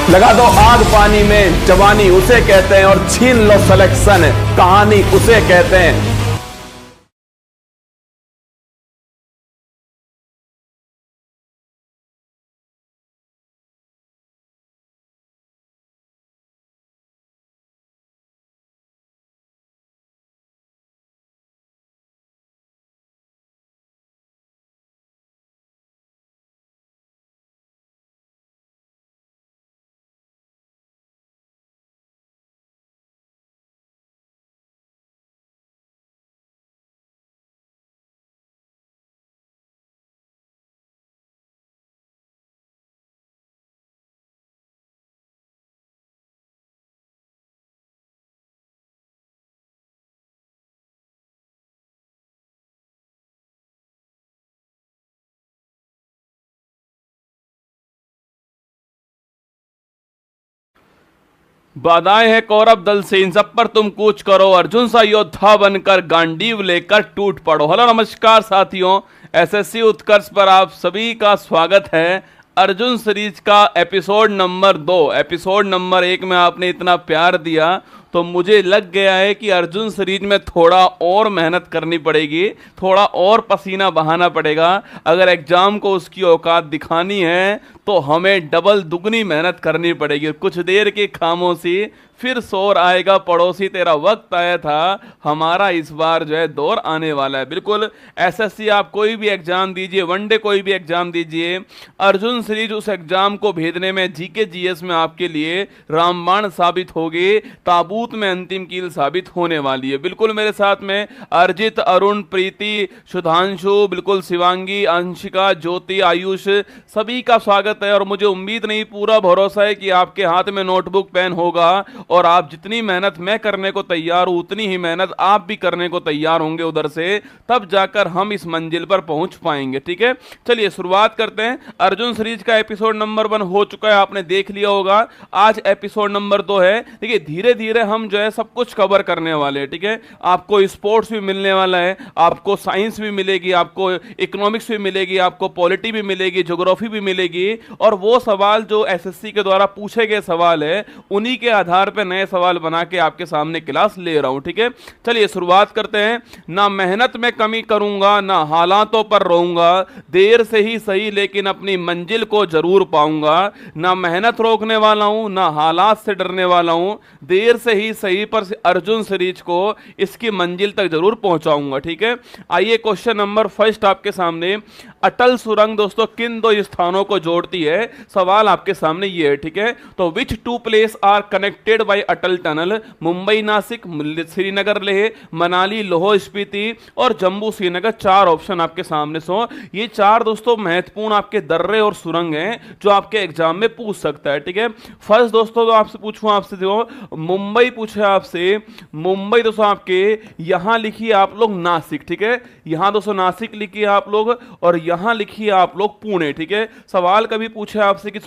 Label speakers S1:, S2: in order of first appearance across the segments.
S1: लगा दो आग पानी में, जवानी उसे कहते हैं, और छीन लो सिलेक्शन, कहानी उसे कहते हैं। बाधाएं हैं कौरव दल से, इन सब पर तुम कूच करो, अर्जुन सा योद्धा बनकर गांडीव लेकर टूट पड़ो। हेलो नमस्कार साथियों, एसएससी उत्कर्ष पर आप सभी का स्वागत है। अर्जुन सीरीज का एपिसोड नंबर 2, एपिसोड नंबर 1 में आपने इतना प्यार दिया तो मुझे लग गया है कि अर्जुन सीरीज में थोड़ा और मेहनत करनी पड़ेगी, थोड़ा और पसीना बहाना पड़ेगा। अगर एग्जाम को उसकी औकात दिखानी है तो हमें डबल दुगनी मेहनत करनी पड़ेगी। कुछ देर की खामोशी, फिर शोर आएगा पड़ोसी, तेरा वक्त आया था, हमारा इस बार जो है दौर आने वाला है। बिल्कुल एसएससी आप कोई भी एग्जाम दीजिए, वनडे कोई भी एग्जाम दीजिए, अर्जुन सीरीज उस एग्जाम को भेजने में, जीके जीएस में आपके लिए रामबाण साबित होगी, ताबूत में अंतिम कील साबित होने वाली है। बिल्कुल मेरे साथ में अर्जित, अरुण, प्रीति, सुधांशु, बिल्कुल शिवांगी, अंशिका, ज्योति, आयुष, सभी का स्वागत है। और मुझे उम्मीद नहीं, पूरा भरोसा है कि आपके हाथ में नोटबुक पेन होगा और आप जितनी मेहनत मैं करने को तैयार हूं उतनी ही मेहनत आप भी करने को तैयार होंगे उधर से, तब जाकर हम इस मंजिल पर पहुंच पाएंगे। ठीक है, चलिए शुरुआत करते हैं। अर्जुन सीरीज का एपिसोड नंबर 1 हो चुका है, आपने देख लिया होगा। आज एपिसोड नंबर 2 है। देखिए धीरे धीरे हम जो है सब कुछ कवर करने वाले हैं। ठीक है, आपको स्पोर्ट्स भी मिलने वाला है, आपको साइंस भी मिलेगी, आपको इकोनॉमिक्स भी मिलेगी, आपको पॉलिटी भी मिलेगी, ज्योग्राफी भी मिलेगी, और वो सवाल जो एसएससी के द्वारा पूछे गए सवाल है उन्हीं के आधार पे नए सवाल बना के आपके सामने क्लास ले रहा हूं। ठीक है, चलिए शुरुआत करते हैं। ना मेहनत में कमी करूंगा, ना हालातों पर रहूंगा, देर से ही सही लेकिन अपनी मंजिल को जरूर पाऊंगा। ना मेहनत रोकने वाला हूं, ना हालात से डरने वाला हूं, देर से ही सही पर अर्जुन सीरीज को इसकी मंजिल तक जरूर पहुंचाऊंगा। ठीक है, आइए क्वेश्चन नंबर फर्स्ट आपके सामने। अटल सुरंग दोस्तों किन 2 स्थानों को जोड़ती है? सवाल आपके सामने ये है। ठीक है, तो which 2 place are connected by Atal tunnel? Mumbai Nashik, Srinagar Leh, Manali Lahaul Spiti और जम्मू श्रीनगर। 4 ऑप्शन आपके सामने सो। ये 4 दोस्तों महत्वपूर्ण आपके दर्रे और सुरंग हैं जो आपके एग्जाम में पूछ सकता है। ठीक है, फर्स्ट दोस्तों तो आपसे पूछूं, आपसे जो मुंबई पूछे आपसे, मुंबई दोस्तों आपके यहां लिखिए आप लोग नासिक। ठीक है, यहां दोस्तों नासिक लिखिए आप लोग, और यहां लिखिए आप लोग पुणे। ठीक है, सवाल कभी पूछे आपसे कि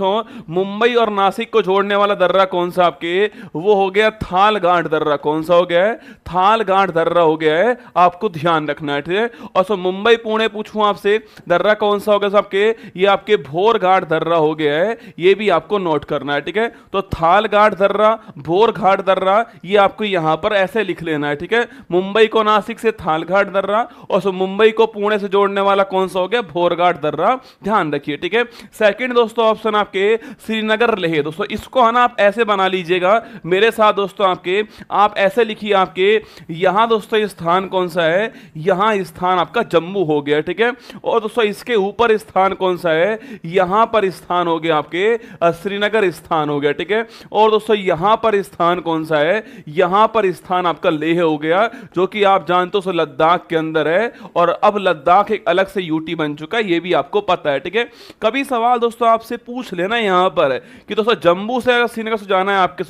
S1: मुंबई और नासिक को जोड़ने वाला दर्रा कौन सा आपके, वो हो गया थालगांठ दर्रा। कौन सा हो गया है? थालगांठ दर्रा हो गया है, आपको ध्यान रखना है। ठीक है, और मुंबई पुणे पूछूं आपसे, दर्रा कौन सा हो गया आपके? ये आपके भोरघाट दर्रा हो गया है, ये भी आपको नोट करना है। ठीक है, तो थालगांठ दर्रा, भोरघाट दर्रा, ये आपको यहां पर ऐसे लिख लेना है। ठीक है, मुंबई को नासिक से थालघाट दर्रा, और मुंबई को पुणे से जोड़ने वाला कौन सा हो गया? भोरघाट दर्रा, ध्यान रखिए। ठीक है, सेकंड दोस्तों ऑप्शन आपके श्रीनगर लेह। दोस्तों इसको है ना आप ऐसे बना लीजिएगा मेरे साथ दोस्तों, आपके आप ऐसे लिखिए, आपके यहां दोस्तों स्थान कौन सा है? यहां स्थान आपका जम्मू हो गया। ठीक है, और दोस्तों इसके ऊपर स्थान कौन सा है? यहां पर स्थान हो गया आपके श्रीनगर स्थान हो गया। ठीक है, और दोस्तों यहां पर स्थान कौन सा है? यहां पर स्थान आपका लेह हो गया, जो कि आप जानते हो लद्दाख के अंदर है, और अब लद्दाख एक अलग से यूटी बन चुका है, ये भी आपको पता है। ठीक है, कभी सवाल दोस्तों आपसे पूछ लेना यहां पर कि दोस्तों जम्मू से अगर श्रीनगर से जाना है आपके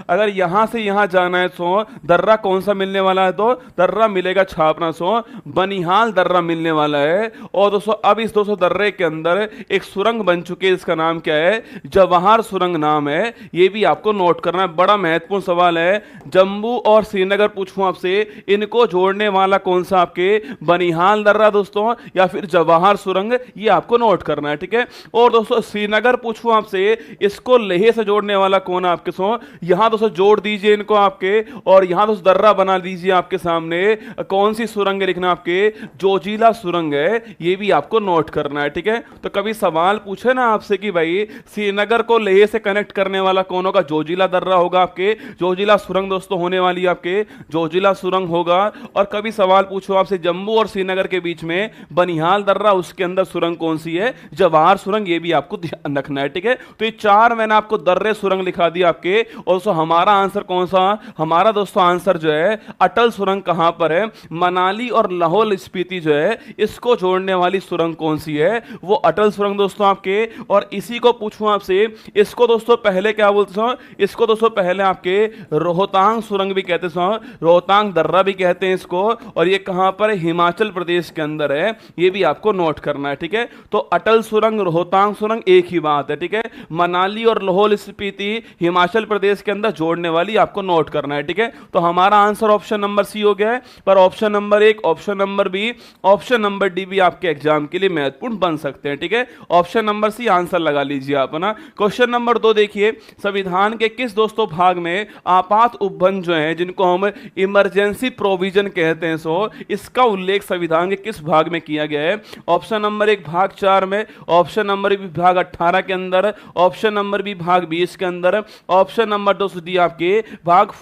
S1: अगर यहां से यहां जाना है दर्रा कौन सा मिलने वाला है? तो दर्रा मिलेगा छापना बनिहाल दर्रा मिलने वाला है। और दोस्तों अब इस दोस्तों दर्रे के अंदर एक सुरंग बन चुकी है, इसका नाम क्या है? जवाहर सुरंग नाम है, ये भी आपको नोट करना है, बड़ा महत्वपूर्ण सवाल है। जम्मू और श्रीनगर पूछूं आपसे, इनको जोड़ने वाला कौन सा आपके? बनिहाल दर्रा दोस्तों, या फिर जवाहर सुरंग, ये आपको नोट करना है, ठीक है। और दोस्तों श्रीनगर पूछूं आपसे, इसको लेह से जोड़ने वाला कौन है आपके सो, यहां दोस्तों जोड़ दीजिए इनको आपके, और यहां दोस्तों दर्रा बना दीजिए आपके सामने। कौन सी सुरंग है लिखना आपके, जोजिला सुरंग है, ये भी आपको नोट करना है, ठीक है। तो कभी सवाल पूछे ना आपसे कि भाई श्रीनगर को लेह से कनेक्ट करने वाला कौन होगा, जोजिला दर्रा होगा आपके, जोजिला सुरंग दोस्तों होने वाली है आपके, जोजिला सुरंग होगा। और कभी सवाल पूछो आपसे जम्मू और श्रीनगर के बीच में बनिहाल दर्रा, उसके अंदर सुरंग कौन सी है, जवाहर सुरंग, ये भी आपको ध्यान रखना है, ठीक है। तो ये चार मैंने आपको दर्रे सुरंग लिखा दिया आपके। और दोस्तों हमारा आंसर कौन सा, हमारा दोस्तों आंसर जो है अटल सुरंग कहां पर है, मनाली और लाहौल स्पीति जो है इसको जोड़ने वाली सुरंग कौन सी है, वो अटल सुरंग दोस्तों आपके। और इसी को पूछूं आपसे, इसको दोस्तों पहले क्या बोलते हैं, इसको दोस्तों पहले आपके रोहतांग सुरंग भी कहते हैं, रोहतांग दर्रा भी कहते हैं इसको। और ये कहां पर है, हिमाचल प्रदेश के अंदर है, ये भी आपको नोट करना है, ठीक है। तो अटल सुरंग, रोहतांग सुरंग एक ही बात है, ठीक है। मनाली और लाहौल स्पीति हिमाचल प्रदेश के अंदर जोड़ने वाली आपको नोट करना है, ठीक है। तो हमारा आंसर ऑप्शन नंबर सी हो गया है। पर ऑप्शन नंबर एक, option number B, option number D भी आपके एग्जाम के लिए महत्वपूर्ण बन सकते हैं, ठीक है। ऑप्शन नंबर सी आंसर लगा लीजिए आप ना। क्वेश्चन नंबर 2 देखिए, संविधान के किस दोस्तों भाग में आपात उपबंध जो है, जिनको हम इमरजेंसी प्रोविजन कहते हैं, सो इसका उल्लेख संविधान के किस भाग में किया गया है। ऑप्शन नंबर 1 भाग 4 में, ऑप्शन नंबर बी भाग 18 के अंदर, ऑप्शन नंबर बी भाग 20 के अंदर, ऑप्शन नंबर 2 डी आपके भाग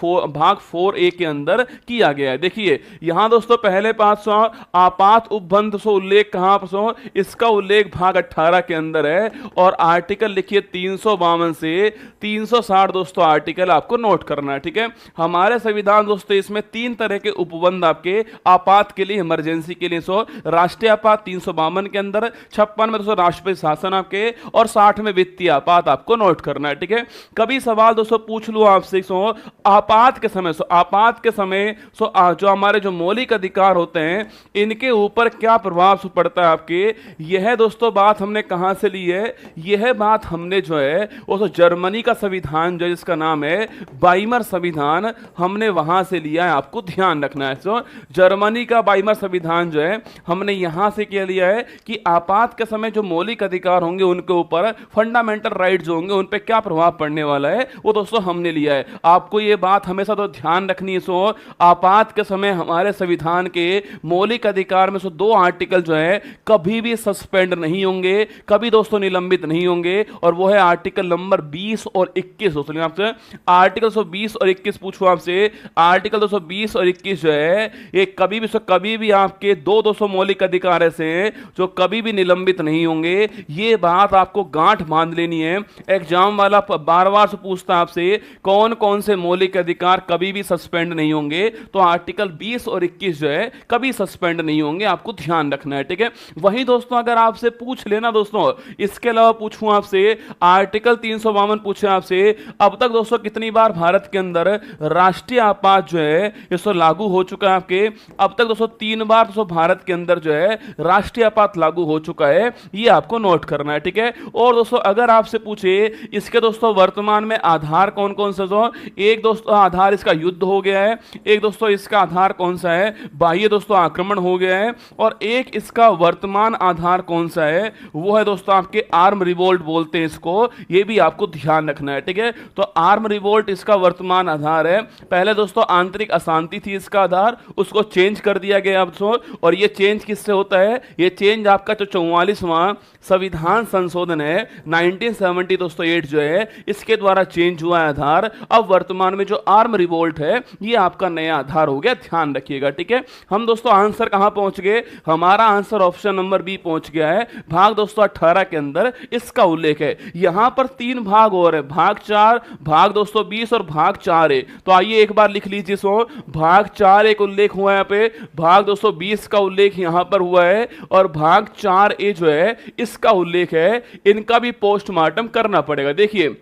S1: 4A के अंदर किया गया है। देखिए यहां दोस्तों पहले पास आपात उपबंध सो उल्लेख कहां पर सो, इसका उल्लेख भाग 18 के अंदर है। और आर्टिकल लिखिए 352 से 360 दोस्तों आर्टिकल आपको नोट करना है, ठीक है। हमारे संविधान दोस्तों इसमें 3 तरह के उपबंध आपके आपात के लिए, इमरजेंसी के लिए, सो राष्ट्रीय आपात 352 के अंदर, 56 में दोस्तों राष्ट्रपति शासन आपके, और 60 में वित्तीय आपात आपको नोट करना है, ठीक है। कभी सवाल दोस्तों पूछ लो आपसे, सो आपात के समय, आपात के समय जो हमारे जो मौलिक अधिकार होते हैं इनके ऊपर क्या प्रभाव पड़ता है आपके, यह दोस्तों बात हमने कहां से ली है, यह बात हमने जो है वो जर्मनी का संविधान जो जिसका नाम है वाइमर संविधान, हमने वहां से लिया है, आपको ध्यान रखना है। सो जर्मनी का वाइमर संविधान जो है हमने यहां से क्या लिया है कि आपात के समय जो मौलिक अधिकार होंगे उनके ऊपर, फंडामेंटल राइट जो होंगे उन पे क्या प्रभाव पड़ने वाला है, वो दोस्तों हमने लिया है। आपको ये बात हमेशा तो ध्यान रखनी है। सो आपात के समय हमारे संविधान के मौलिक अधिकार में 2 आर्टिकल जो है कभी भी सस्पेंड नहीं होंगे, कभी दोस्तों निलंबित नहीं होंगे, और वो है आर्टिकल नंबर 20 और 21 दोस्तों। आपसे आर्टिकल 120 और 21 पूछो आपसे, आर्टिकल 220 और 21 जो है ये कभी भी आपके 200 मौलिक अधिकार ऐसे हैं जो कभी भी निलंबित नहीं होंगे। ये बात आपको गांठ बांध लेनी है। एग्जाम वाला बार बार से पूछता है आपसे कौन कौन से मौलिक अधिकार कभी भी सस्पेंड नहीं होंगे, तो आर्टिकल 20 और 21 जो है कभी सस्पेंड नहीं होंगे, आपको ध्यान रखना है, ठीक है। वहीं दोस्तों अगर आपसे पूछ लेना दोस्तों, इसके अलावा पूछूं आपसे आर्टिकल 352 पूछे आपसे, अब तक दोस्तों कितनी बार भारत के अंदर राष्ट्रीय आपात जो है इसको लागू हो चुका है आपके, अब तक दोस्तों 3 बार दोस्तों भारत के अंदर जो है राष्ट्रीय आपात लागू हो चुका है, ये आपको नोट करना है, ठीक है। और दोस्तों अगर आपसे पूछे इसके दोस्तों वर्तमान में आधार कौन कौन से, एक दोस्तों आधार इसका युद्ध हो गया है, एक दोस्तों इसका आधार कौन सा है, बाह्य दोस्तों आक्रमण हो गया है, और एक इसका वर्तमान आधार कौन सा है, वो है दोस्तों आपके आर्म रिवोल्ट बोलते हैं इसको, ये भी आपको ध्यान रखना है, ठीक है। तो आर्म रिवोल्ट इसका वर्तमान आधार है। पहले दोस्तों आंतरिक अशांति थी इसका आधार, उसको चेंज कर दिया गया अब सो, और ये चेंज किससे होता है, ये चेंज आपका जो 44वां संविधान संशोधन है 1970 दोस्तों 8 जो है इसके द्वारा चेंज हुआ है आधार। अब वर्तमान में जो आर्म रिवोल्ट है ये आपका नया आधार हो गया, ध्यान रखिएगा, ठीक है। हम दोस्तों आंसर कहां पहुंच गए, हमारा आंसर ऑप्शन नंबर बी पहुंच गया है, भाग दोस्तों 18 के अंदर इसका उल्लेख है। यहां पर 3 भाग और है, भाग 4, भाग दोस्तों 20 और भाग 4 है। तो आइए एक बार लिख लीजिए, सो भाग 4 एक उल्लेख हुआ है यहाँ पे, भाग दोस्तों 20 का उल्लेख यहां पर हुआ है, और भाग 4A जो है इसका उल्लेख है। इनका भी पोस्टमार्टम करना पड़ेगा। देखिए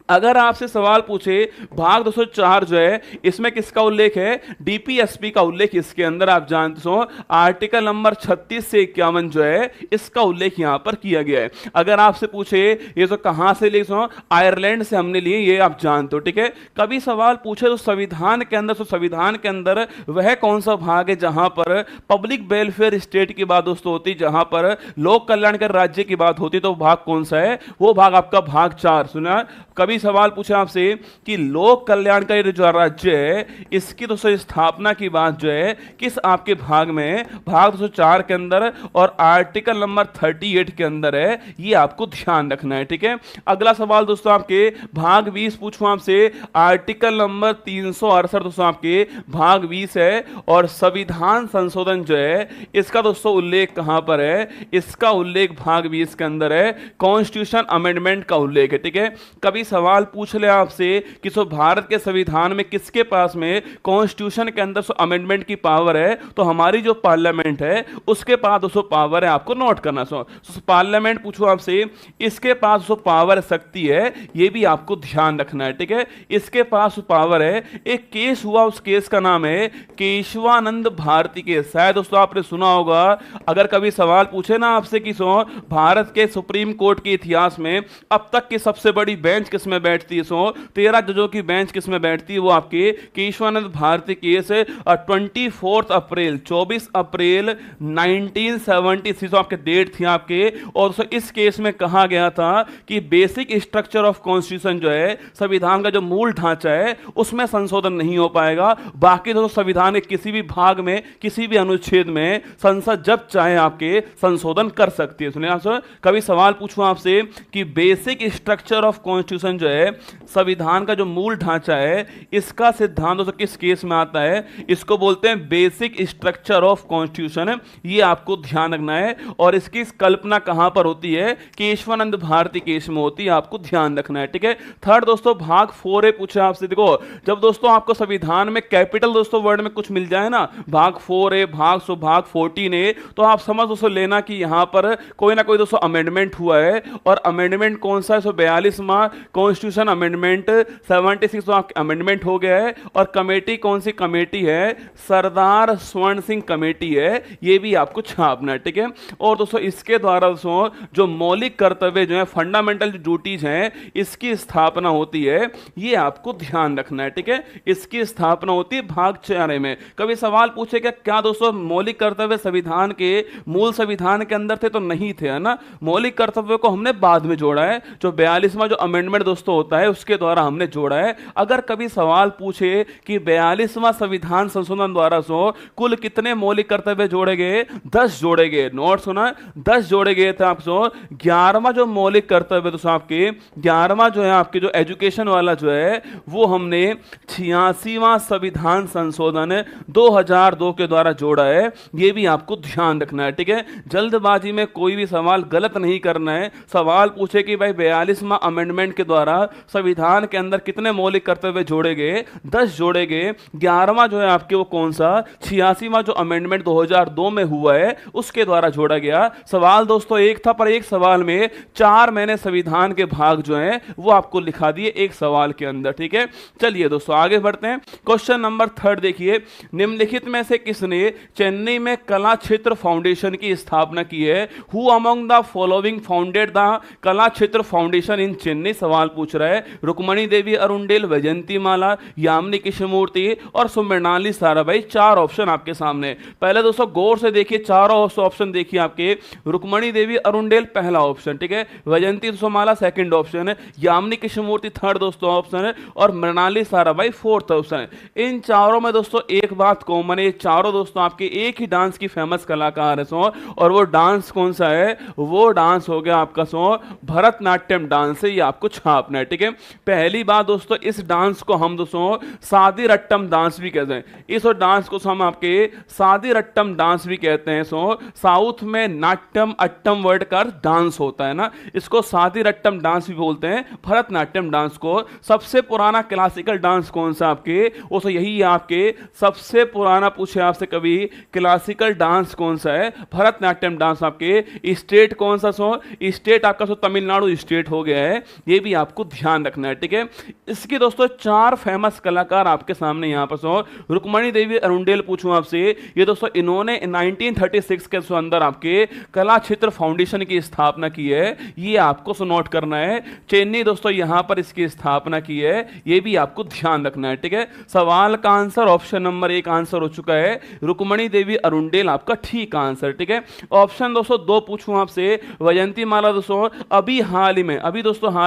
S1: अगर आपसे सवाल पूछे भाग 204 जो है इसमें किसका उल्लेख है, डीपीएसपी का उल्लेख इसके अंदर आप जानते हो, आर्टिकल नंबर 36 से 51 जो है इसका उल्लेख यहां पर किया गया है। अगर आपसे पूछे ये तो कहां से लिए, आयरलैंड से हमने लिए, ये आप जानते हो, ठीक है। कभी सवाल पूछे तो संविधान के अंदर, तो संविधान के अंदर वह कौन सा भाग है जहां पर पब्लिक वेलफेयर स्टेट की बात दोस्तों होती, जहां पर लोक कल्याणकारी राज्य की बात होती, तो भाग कौन सा है, वो भाग आपका भाग 4। सुना, कभी सवाल पूछा आपसे कि लोक कल्याणकारी जो राज्य है इसकी दोस्तों स्थापना की बात जो है किस आपके भाग में, भाग 204 के अंदर और आर्टिकल नंबर 38 के अंदर है, ये आपको ध्यान रखना है, ठीक है। अगला सवाल दोस्तों आपके भाग 20 पूछूं आपसे, आर्टिकल नंबर 368 दोस्तों आपके भाग 20 है और संविधान संशोधन जो है इसका दोस्तों उल्लेख कहां पर है, इसका उल्लेख भाग 20 के अंदर है, कॉन्स्टिट्यूशन अमेंडमेंट का उल्लेख है, ठीक है। कभी सवाल पूछ ले आपसे कि सो भारत के संविधान में किसके पास में कॉन्स्टिट्यूशन के अंदर सो अमेंडमेंट की पावर है, तो हमारी जो पार्लियामेंट है उसके पास दोस्तों पावर है, आपको नोट करना। सो पार्लियामेंट पूछो आपसे, इसके पास जो पावर शक्ति है ये भी आपको ध्यान रखना है, ठीक है। इसके पास पावर है। एक केस हुआ, उस केस का नाम है केशवानंद भारती केस, शायद दोस्तों आपने सुना होगा। अगर कभी सवाल पूछे ना आपसे कि सो भारत के सुप्रीम कोर्ट के इतिहास में अब तक की सबसे बड़ी बेंच किसमें बैठती है, सो 13 जजों की बेंच किसमें बैठती है, वो आपके केशवानंद भारती केस है। 24 अप्रैल 1976 आपके डेट थी आपके, और इस केस में कहा गया था कि बेसिक स्ट्रक्चर ऑफ कॉन्स्टिट्यूशन जो है, संविधान का जो मूल ढांचा है उसमें संशोधन नहीं हो पाएगा, बाकी दोस्तों संविधान के किसी भी भाग में, किसी भी अनुच्छेद में संसद जब चाहे आपके संशोधन कर सकती है। सुनिए आप, कभी सवाल पूछूं आपसे कि बेसिक स्ट्रक्चर ऑफ कॉन्स्टिट्यूशन जो है, संविधान का जो मूल ढांचा है, इसका सिद्धांत दोस्तों किस केस में आता है, इसको बोलते हैं बेसिक स्ट्रक्चर ऑफ कॉन्स्टिट्यूशन, ये आपको ध्यान रखना है। और इसकी कल्पना कहां पर होती है, केशवानंद भारती केस में होती है, आपको ध्यान रखना है, ठीक है। थर्ड दोस्तों भाग 4 पूछा आपसे, देखो जब दोस्तों आपको संविधान में कैपिटल दोस्तों वर्ड में कुछ मिल जाए ना, भाग 4 भाग 14 तो आप समझ दोस्तों लेना कि यहां पर कोई ना कोई दोस्तों अमेंडमेंट हुआ है। और अमेंडमेंट कौन सा है, 42वां कॉन्स्टिट्यूशन अमेंडमेंट 76 अमेंडमेंट हो गया है। और कमेटी कौन सी कमेटी है, सरदार स्वर्ण सिंह कमेटी है, ये भी आपको छापना है, ठीक है। और दोस्तों इसके द्वारा दोस्तों जो मौलिक कर्तव्य जो है, फंडामेंटल ड्यूटीज हैं, इसकी स्थापना होती है, ये आपको ध्यान रखना है, ठीक है। इसकी स्थापना होती है भाग 4 में। कभी सवाल पूछेगा क्या दोस्तों मौलिक कर्तव्य संविधान के, मूल संविधान के अंदर थे, तो नहीं थे, है ना। मौलिक कर्तव्य को हमने बाद में जोड़ा है, जो 42वां जो अमेंडमेंट दोस्तों होता है उसके द्वारा हमने जोड़ा है। अगर कभी सवाल पूछे कि 42वां संविधान संशोधन द्वारा सो कुल कितने मौलिक कर्तव्य जोड़े गए, 10 जोड़े गए, नोट सुना, 10 जोड़े गए थे आप। सो 11वां जो मौलिक कर्तव्य दोस्तों आपके, 11वां जो है आपके जो एजुकेशन वाला जो है, वो हमने 86वां संविधान संशोधन 2002 के द्वारा जोड़ा है, ये भी आपको ध्यान रखना है, ठीक है। जल्दबाजी में कोई भी सवाल गलत नहीं करना है। सवाल पूछे कि भाई 42वां अमेंडमेंट के द्वारा संविधान के अंदर कितने मौलिक कर्तव्य जोड़े गए, 10 जोड़े गए। 11वां जो है आपके वो कौन सा, 86वां जो अमेंडमेंट 2002 में हुआ है उसके द्वारा जोड़ा गया। सवाल दोस्तों एक था, पर एक सवाल में 4 मैंने संविधान के भाग जो हैं वो आपको लिखा दिए एक सवाल के अंदर, ठीक है। चलिए दोस्तों आगे बढ़ते हैं। क्वेश्चन नंबर 3 देखिए, निम्नलिखित में से किसने चेन्नई में कला क्षेत्र फाउंडेशन की स्थापना की है, who among the following founded the कला क्षेत्र फाउंडेशन इन चेन्नई। सवाल पूछ रहा है रुक्मणी देवी अरुंडेल, वैजयंती माला, यामिनी कृष्णमूर्ति और सुमृणाली साराभाई। 4 ऑप्शन आपके सामने। पहले दोस्तों गौर से देखिए, चारों ऑप्शन देखिए आपके, रुक्मणी देवी अरुंडेल पहला ऑप्शन, ठीक है, वैजयंती माला सेकंड ऑप्शन है, यामिनी कृष्णमूर्ति थर्ड दोस्तों ऑप्शन है, और मृणाली साराभाई फोर्थ ऑप्शन है। इन चारों में दोस्तों एक बात कॉमन है, ये चारों दोस्तों आपके एक ही डांस की फेमस कलाकार है सो, और वो डांस कौन सा है, वो डांस हो गया आपका सो भरतनाट्यम डांस है, ये आपको छापना है, ठीक है। पहली बात दोस्तों, इस डांस को हम दोस्तों सादी रट्टम डांस भी कहते हैं। इस डांस को हम आपके सादी रट्टम डांस भी कहते हैं। सो साउथ में नाट्यम अट्टम वर्ड का डांस होता है ना, इसको सादी रट्टम डांस भी बोलते हैं, भरतनाट्यम डांस को। सबसे पुराना क्लासिकल डांस कौन सा आपके, वो तो यही है आपके सबसे पुराना, पूछे आपसे कभी क्लासिकल डांस कौन सा है, भरतनाट्यम डांस। आपके स्टेट कौन सा, सो स्टेट आपका सो तमिलनाडु स्टेट हो गया है, ये भी आपको आपको ध्यान रखना है, ठीक है। इसके दोस्तों 4 फेमस कलाकार आपके सामने यहाँ पर सो, रुक्मणी देवी अरुंडेल पूछूं आपसे, ये दोस्तों इन्होंने 1936 के अंदर आपके कला क्षेत्र फाउंडेशन की स्थापना की है, ये आपको सो नोट करना है। चेन्नई दोस्तों यहां पर इसकी स्थापना की है, ये भी आपको ध्यान रखना है, ठीक है। सवाल का आंसर ऑप्शन नंबर 1 आंसर हो चुका है, रुक्मणी देवी अरुंडेल आपका ठीक आंसर, ठीक है। ऑप्शन दोस्तों 2 पूछूं आपसे, वैजयंती माला दोस्तों अभी हाल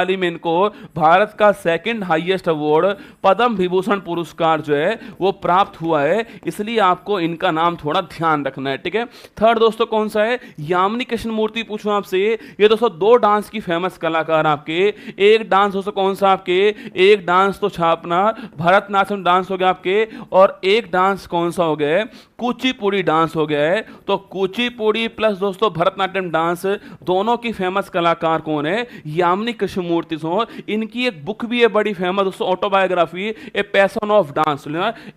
S1: ही में इनको भारत का second highest award Padma Vibhushan पुरस्कार जो है वो प्राप्त हुआ है, इसलिए आपको इनका नाम थोड़ा ध्यान रखना है, ठीक है। थर्ड दोस्तों कौन सा है, यामिनी कृष्णमूर्ति पूछूं आपसे, ये दोस्तों 2 डांस की फेमस कलाकार आपके, एक डांस दोस्तों कौन सा आपके, एक डांस तो छापना भरतनाट्यम डांस हो गया आपके, और एक डांस कौन सा हो गया है, कुचिपुड़ी डांस हो गया है। तो कुचिपुड़ी प्लस दोस्तों भरतनाट्यम डांस दोनों की फेमस कलाकार कौन है, यामिनी कृष्णमूर्ति सो। इनकी एक बुक भी है बड़ी फेमस दोस्तों, autobiography a passion of dance,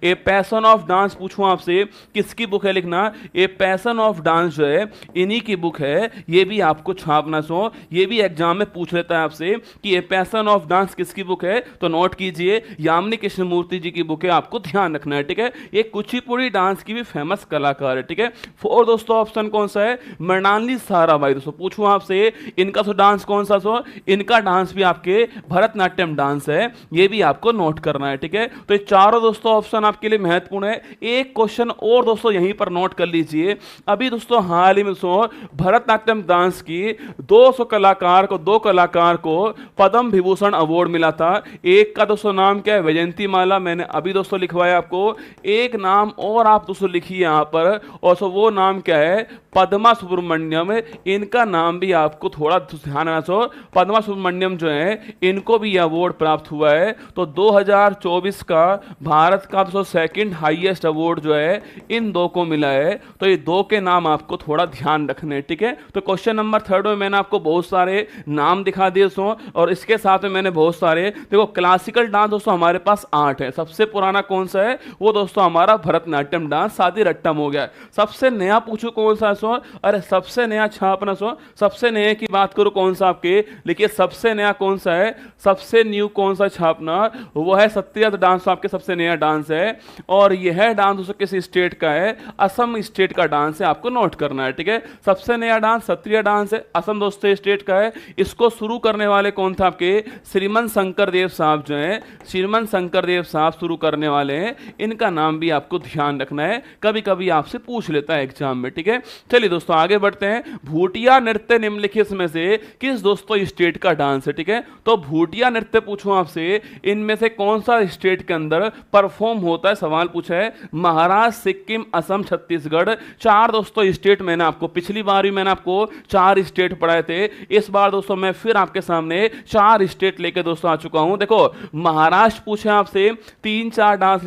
S1: a passion of dance पूछूं आपसे किसकी बुक है लिखना, ए पैशन ऑफ डांस जो है इन्हीं की बुक है, ये भी आपको छापना सो, ये भी एग्जाम में पूछ लेता है आपसे कि ए पैशन ऑफ डांस किसकी बुक है, तो नोट कीजिए यामिनी कृष्णमूर्ति जी की बुक है, आपको ध्यान रखना है, ठीक है। ये कुचिपुड़ी डांस की भी फेमस कलाकार है, ठीक है। और दोस्तों ऑप्शन कौन सा है, मृणालिनी साराभाई दोस्तों पूछूं आपसे, इनका सो डांस कौन सा सो, इनका डांस भी आपके भरतनाट्यम डांस है, ये भी आपको नोट करना है, ठीक है। तो ये चारों दोस्तों ऑप्शन आपके लिए महत्वपूर्ण है। एक क्वेश्चन और दोस्तों यहीं पर नोट कर लीजिए, अभी दोस्तों हाल ही में सो भरतनाट्यम डांस की 2 कलाकार को पद्म विभूषण अवार्ड मिला था। एक का दोस्तों नाम क्या है, वैजयंती माला, मैंने अभी दोस्तों लिखवाया आपको। एक नाम और आप दोस्तों लिखिए यहां पर, और सो वो नाम क्या है, पद्मा सुब्रमण्यम। इनका नाम भी आपको थोड़ा ध्यान रखना सो, पद्मा सुब्रमण्यम जो है इनको भी अवार्ड प्राप्त हुआ है। तो 2024 का भारत का दोस्तों सेकंड हाईएस्ट अवार्ड जो है इन 2 को मिला है, तो ये 2 के नाम आपको थोड़ा ध्यान रखने, ठीक है। तो क्वेश्चन नंबर 3 में मैंने आपको बहुत सारे नाम दिखा दिए सो, और इसके साथ में मैंने बहुत सारे, देखो क्लासिकल डांस दोस्तों हमारे पास 8 है, सबसे पुराना कौन सा है, वो दोस्तों हमारा भरतनाट्यम डांस शादी रट्टम हो गया। सबसे नया पूछो कौन सा सो, अरे सबसे नया छापना सो, सबसे नए की बात करो कौन सा आपके, लेकिन सबसे नया कौन सा है, सबसे न्यू कौन सा छापना, वो है सत्रिया डांस, आपके सबसे नया डांस है। और यह डांस दोस्तों किस स्टेट का है, असम स्टेट का डांस है, आपको नोट करना है, ठीक है। सबसे नया डांस सत्रिया डांस है, असम दोस्तों स्टेट का है। इसको शुरू करने वाले कौन था आपके, श्रीमन शंकर देव साहब जो है, श्रीमन शंकर देव साहब शुरू करने वाले हैं, इनका नाम भी आपको ध्यान रखना है, कभी कभी आपसे पूछ लेता है एग्जाम में, ठीक है। चलिए दोस्तों आगे बढ़ते हैं। भूटिया नृत्य निम्नलिखित में से किस दोस्तों स्टेट का डांस है, ठीक है। तो भूटिया नृत्य पूछूं आपसे, इनमें से कौन सा स्टेट के अंदर परफॉर्म होता है, सवाल पूछा है, महाराष्ट्र, सिक्किम, असम, छत्तीसगढ़। 4 दोस्तों स्टेट मैंने आपको, पिछली बार भी मैंने आपको 4 स्टेट पढ़ाए थे, इस बार दोस्तों मैं फिर आपके सामने 4 स्टेट लेके दोस्तों आ चुका हूं। देखो महाराष्ट्र पूछे आपसे, 3-4 डांस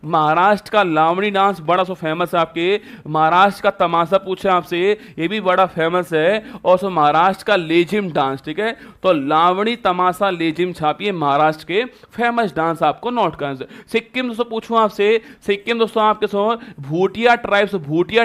S1: महाराष्ट्र का लावणी डांस बड़ा सो फेमस है आपके, महाराष्ट्र का तमाशा पूछे आपसे, ये भी बड़ा फेमस है, और सो महाराष्ट्र का लेजिम डांस, ठीक है। तो लावणी, तमाशा, लेजिम छापिए महाराष्ट्र के फेमस डांस, आपको नोट करना। सिक्किम दोस्तों पूछूं आपसे, सिक्किम दोस्तों आपके सो भूटिया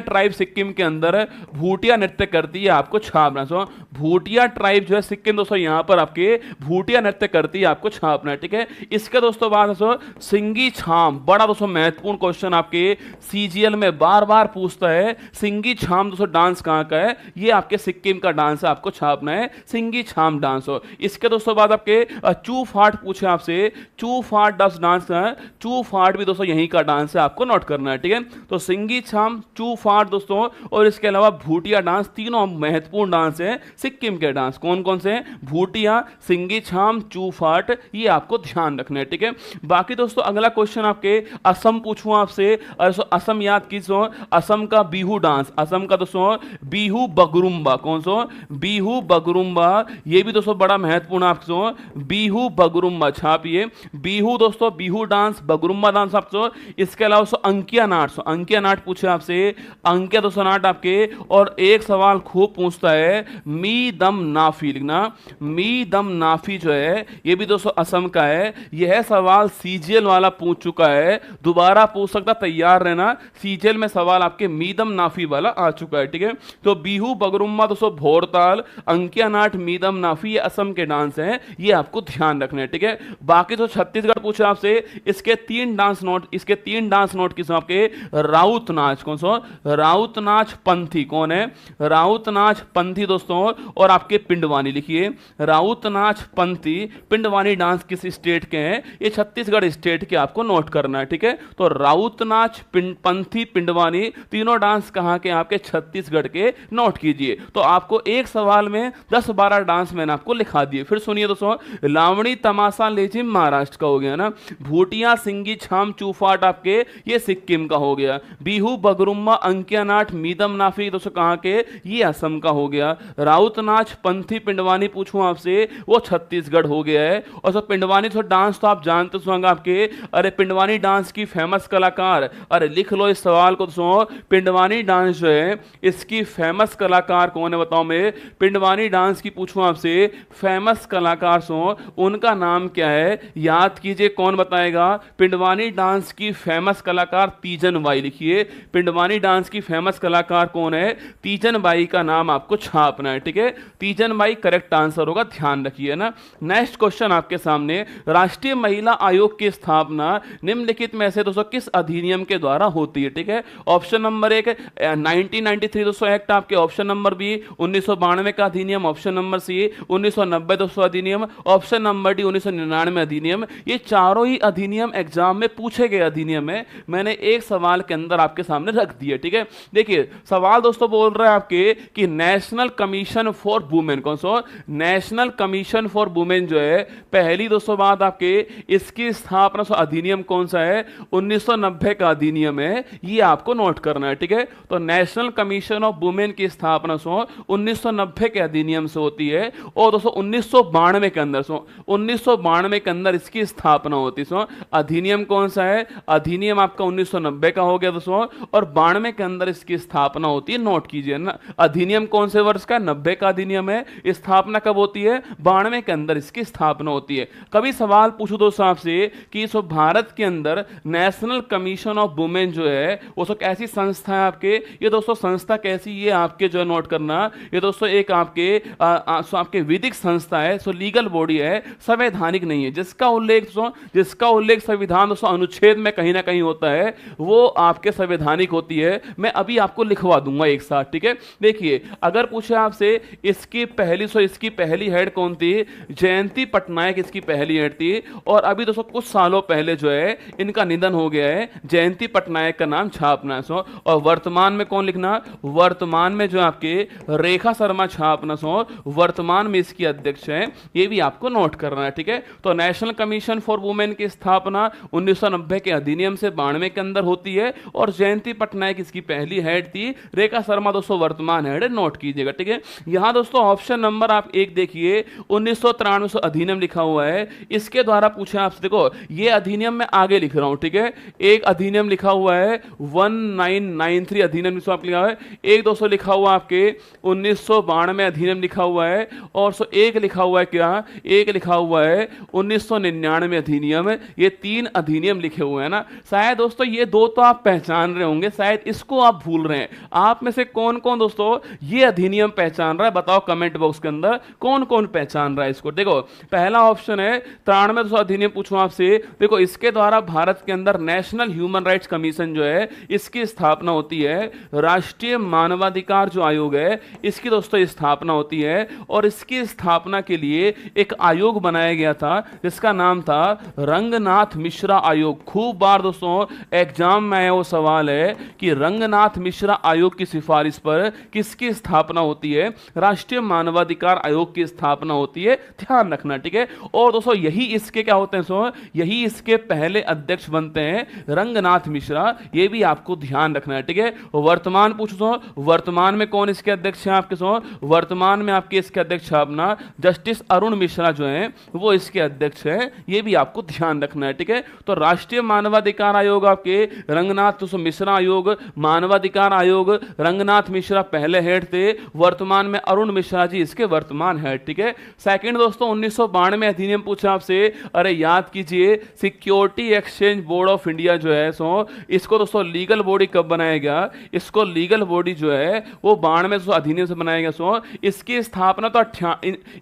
S1: ट्राइब सिक्किम के अंदर भूटिया नृत्य करती है, आपको छापना। सो भूटिया ट्राइब जो है सिक्किम दोस्तों यहां पर आपके भूटिया नृत्य करती है, आपको छापना, ठीक है। इसके दोस्तों बाद दोस्तों सिंगी छाम, बड़ा दोस्तों महत्वपूर्ण क्वेश्चन आपके सीजीएल में बार बार पूछता है, सिंगी छाम दोस्तों डांस कहां का है, ये आपके सिक्किम का डांस है, आपको छापना है सिंगी छाम डांस हो। इसके दोस्तों बाद आपके चू फाट पूछे आपसे, चू फाट डांस का है, चू फाट भी दोस्तों यहीं का डांस है, आपको नोट करना है, ठीक है। तो सिंगी छाम, चू फाट दोस्तों, और इसके अलावा भूटिया डांस, तीनों महत्वपूर्ण डांस है सिक्किम के डांस। कौन कौन से, भूटिया, सिंगी छाम, चू फाट, ये आपको ध्यान रखना है, ठीक है। बाकी दोस्तों अगला क्वेश्चन आपके असम पूछूं आपसे, असम याद कीजिए, असम का बिहू डांस, असम का दोस्तों बिहू बगरुम्बा, कौन सो, बिहू बगरुम्बा, ये भी दोस्तों बड़ा महत्वपूर्ण आपको, बिहू बगरुम्बा छापिए, बिहू दोस्तों, बिहू डांस, बगरुम्बा डांस आपको। इसके अलावा अंकिया नाट पूछे आपसे, अंकिया दोस्तों नाट आपके। और एक सवाल खूब पूछता है, मी दम नाफी लिखना, मी दम नाफी जो है ये भी दोस्तों असम का है। यह सवाल सीजीएल वाला पूछ चुका है, दोबारा पूछ सकता, तैयार रहना, सीजीएल में सवाल आपके मीदम नाफी वाला आ चुका है, ठीक है। तो बिहू बगरुम्बा दोस्तों भोरताल, अंकिया नाट, मीदम नाफी, ये असम के डांस हैं, है, ये आपको ध्यान रखना है, ठीक है। बाकी तो छत्तीसगढ़ पूछा आपसे, इसके तीन डांस नोट किस आपके, राउत नाच, कौन सा, राउत नाच पंथी, कौन है, राउत नाच पंथी दोस्तों, और आपके पिंडवानी लिखिए, राउत नाच पंथी पिंडवानी डांस किस स्टेट के हैं, ये छत्तीसगढ़ स्टेट के आपको नोट करना है, ठीक है। तो राउत नाच, पंथी, पिंडवानी तीनों डांस कहां के, आपके छत्तीसगढ़ के, नोट कीजिए। तो आपको एक सवाल में 10-12 डांस मैंने आपको लिखा दिए। फिर सुनिए दोस्तों, लावणी तमाशा लेजिम महाराष्ट्र का हो गया ना, भूटिया सिंगी छाम चूफाट आपके ये सिक्किम का हो गया, बिहू बगरुम्मा अंकिया नाट मीदम नाफी दोस्तों कहां के, ये असम का हो गया, राउत नाच पंथी पिंडवानी पूछूं आपसे, वो छत्तीसगढ़ हो गया है। और सब पिंडवानी तो डांस तो आप जानते होंगे आपके, अरे पिंडवानी डांस की फेमस कलाकार, अरे लिख लो इस सवाल को दोस्तों, पिंडवानी डांस जो है इसकी फेमस कलाकार कौन है बताओ, मैं पिंडवानी डांस की पूछूं आपसे, फेमस कलाकार सो उनका नाम क्या है, याद कीजिए, कौन बताएगा, पिंडवानी डांस की फेमस कलाकार तीजन बाई, लिखिए पिंडवानी डांस की फेमस कलाकार कौन है, तीजन बाई का नाम आपको छापना है, ठीक है। तीजन बाई करेक्ट आंसर होगा, ध्यान रखिए ना। नेक्स्ट क्वेश्चन आपके सामने, राष्ट्रीय महिला आयोग की स्थापना निम्नलिखित में से दोस्तों किस अधिनियम के द्वारा होती है, ठीक है। ऑप्शन नंबर 1 1993 दोस्तों एक्ट आपके, ऑप्शन नंबर बी 1992 का अधिनियम, ऑप्शन नंबर सी 1990 दोस्तों अधिनियम, ऑप्शन नंबर डी 1999 अधिनियम। ये चारों ही अधिनियम एग्जाम में पूछे गए अधिनियम है, मैंने एक सवाल के अंदर आपके सामने रख दिए, ठीक है। देखिए सवाल दोस्तों बोल रहे हैं आपके कि नेशनल कमीशन फॉर वुमेन, कौन सा, नेशनल कमीशन फॉर वुमेन जो है, पहली दोस्तों बात आपके, इसकी स्थापना अधिनियम कौन सा है, 1990 का अधिनियम है, ये आपको नोट करना है, ठीक है। तो नेशनल कमीशन ऑफ वुमेन की स्थापना 1990 के अधिनियम से होती है, और दोस्तों 1992 के अंदर 1992 के अंदर इसकी स्थापना होती है। अधिनियम कौन सा है, अधिनियम आपका 1990 का हो गया दोस्तों, और 92 के अंदर इसकी स्थापना होती है, नोट कीजिए ना। अधिनियम कौन से वर्ष का, 90 का अधिनियम है, स्थापना कब होती है, 92 के अंदर इसकी स्थापना होती है। कभी सवाल पूछो दोस्तों आपसे कि इस भारत के अंदर नेशनल कमीशन ऑफ वुमेन जो है वो सब कैसी संस्था है आपके, ये दोस्तों संस्था कैसी, ये आपके जो है नोट करना, ये दोस्तों एक आपके विधिक संस्था है, सो लीगल बॉडी है, संवैधानिक नहीं है। जिसका उल्लेख संविधान दोस्तों अनुच्छेद में कहीं ना कहीं होता है, वो आपके संवैधानिक होती है। मैं अभी आपको लिखवा दूंगा एक साथ, ठीक है। देखिए अगर पूछे आपसे इसकी पहली हेड कौन थी, जयंती पटनायक इसकी पहली हेड थी, और अभी दोस्तों कुछ सालों पहले जो है इनका निधन हो गया है, जयंती पटनायक का नाम छापना है। और वर्तमान में कौन लिखना, वर्तमान में जो आपके रेखा शर्मा छापना, वर्तमान में इसकी अध्यक्ष है, ये भी आपको नोट करना है, ठीक है। तो नेशनल कमीशन फॉर वुमेन की स्थापना 1990 के अधिनियम से 92 के अंदर होती है, और जयंती पटनायक इसकी पहली हेड थी, रेखा शर्मा दोस्तों वर्तमान हेड है, नोट कीजिएगा, ठीक है। यहां दोस्तों ऑप्शन नंबर आप एक देखिए, 1993 अधिनियम लिखा हुआ है, इसके द्वारा पूछे आपसे, देखो ये अधिनियम मैं आगे लिख रहा हूं, ठीक है। एक अधिनियम लिखा हुआ है 1993 अधिनियम लिखा हुआ है, एक दोस्तों लिखा हुआ आपके 1992 अधिनियम लिखा हुआ है, और एक लिखा हुआ है क्या, एक लिखा हुआ है 1999 अधिनियम, ये 3 अधिनियम लिखे हुए हैं ना। शायद दोस्तों ये दो तो आप पहचान रहे होंगे, शायद इसको आप भूल रहे हैं। आप में से कौन कौन दोस्तों ये अधिनियम पहचान रहा है, बताओ कमेंट बॉक्स के अंदर कौन कौन पहचान रहा है इसको। देखो पहला ऑप्शन है 93 अधिनियम, पूछूं आपसे, देखो इसके द्वारा भारत के अंदर नेशनल ह्यूमन राइट्स कमीशन जो है इसकी स्थापना होती है। राष्ट्रीय मानवाधिकार जो आयोग है इसकी दोस्तों स्थापना होती है, और इसकी स्थापना के लिए एक आयोग बनाया गया था जिसका नाम था रंगनाथ मिश्रा आयोग। खूब बार दोस्तों एग्जाम में आया वो सवाल है कि रंगनाथ मिश्रा आयोग की सिफारिश पर किसकी स्थापना होती है, राष्ट्रीय मानवाधिकार आयोग की स्थापना होती है, ध्यान रखना, ठीक है। और दोस्तों यही इसके क्या होते हैं, यही इसके पहले अध्यक्ष बनते हैं रंगनाथ मिश्रा, ये भी आपको ध्यान रखना है, ठीक है। वर्तमान पूछो, वर्तमान में कौन इसके अध्यक्ष हैं आपके, वर्तमान में आपके इसके अध्यक्ष अपना जस्टिस अरुण मिश्रा जो हैं वो इसके अध्यक्ष हैं, ये भी आपको ध्यान रखना है, ठीक है। तो राष्ट्रीय मानवाधिकार आयोग आपके रंगनाथ मिश्रा आयोग, मानवाधिकार आयोग रंगनाथ मिश्रा पहले हेड थे, वर्तमान में अरुण मिश्रा जी इसके वर्तमान हेड, ठीक है। सेकंड दोस्तों 1992 अधिनियम पूछा आपसे, अरे याद कीजिए security exchange board of India जो है इसको दोस्तों लीगल बॉडी कब बनाया गया, इसको लीगल बॉडी जो है वो 92 अधिनियम से बनाया गया। इसकी स्थापना तो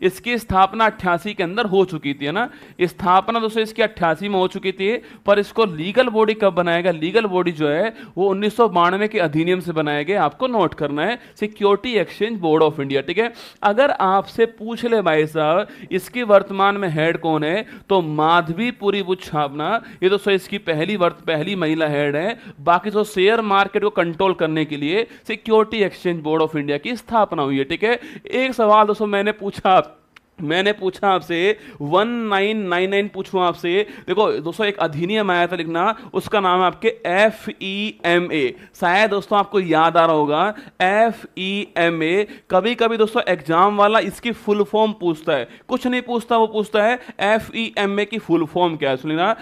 S1: इसकी स्थापना 88 के अंदर हो चुकी थी, है ना। स्थापना दोस्तों इसकी 88 में हो चुकी थी, पर इसको लीगल बॉडी कब बनाया गया? लीगल बॉडी जो है वो 1992 के अधिनियम से बनाया गया। आपको नोट करना है, security exchange board of India, ठीक है। अगर आपसे पूछ ले भाई साहब इसकी वर्तमान में हेड कौन है, तो माधवीपुरी बुद्ध छाबना, ये दोस्तों इसकी पहली महिला हेड है। बाकी तो शेयर मार्केट को कंट्रोल करने के लिए security exchange board of India की स्थापना हुई है, ठीक है। एक सवाल दोस्तों मैंने पूछा आपसे 1999 पूछूं आपसे, देखो दोस्तों एक अधिनियम आया था, लिखना उसका नाम है आपके FEMA। शायद दोस्तों आपको याद आ रहा होगा FEMA। कभी कभी दोस्तों एग्जाम वाला इसकी फुल फॉर्म पूछता है, कुछ नहीं पूछता, वो पूछता है FEMA की फुल फॉर्म क्या है। सुनिए,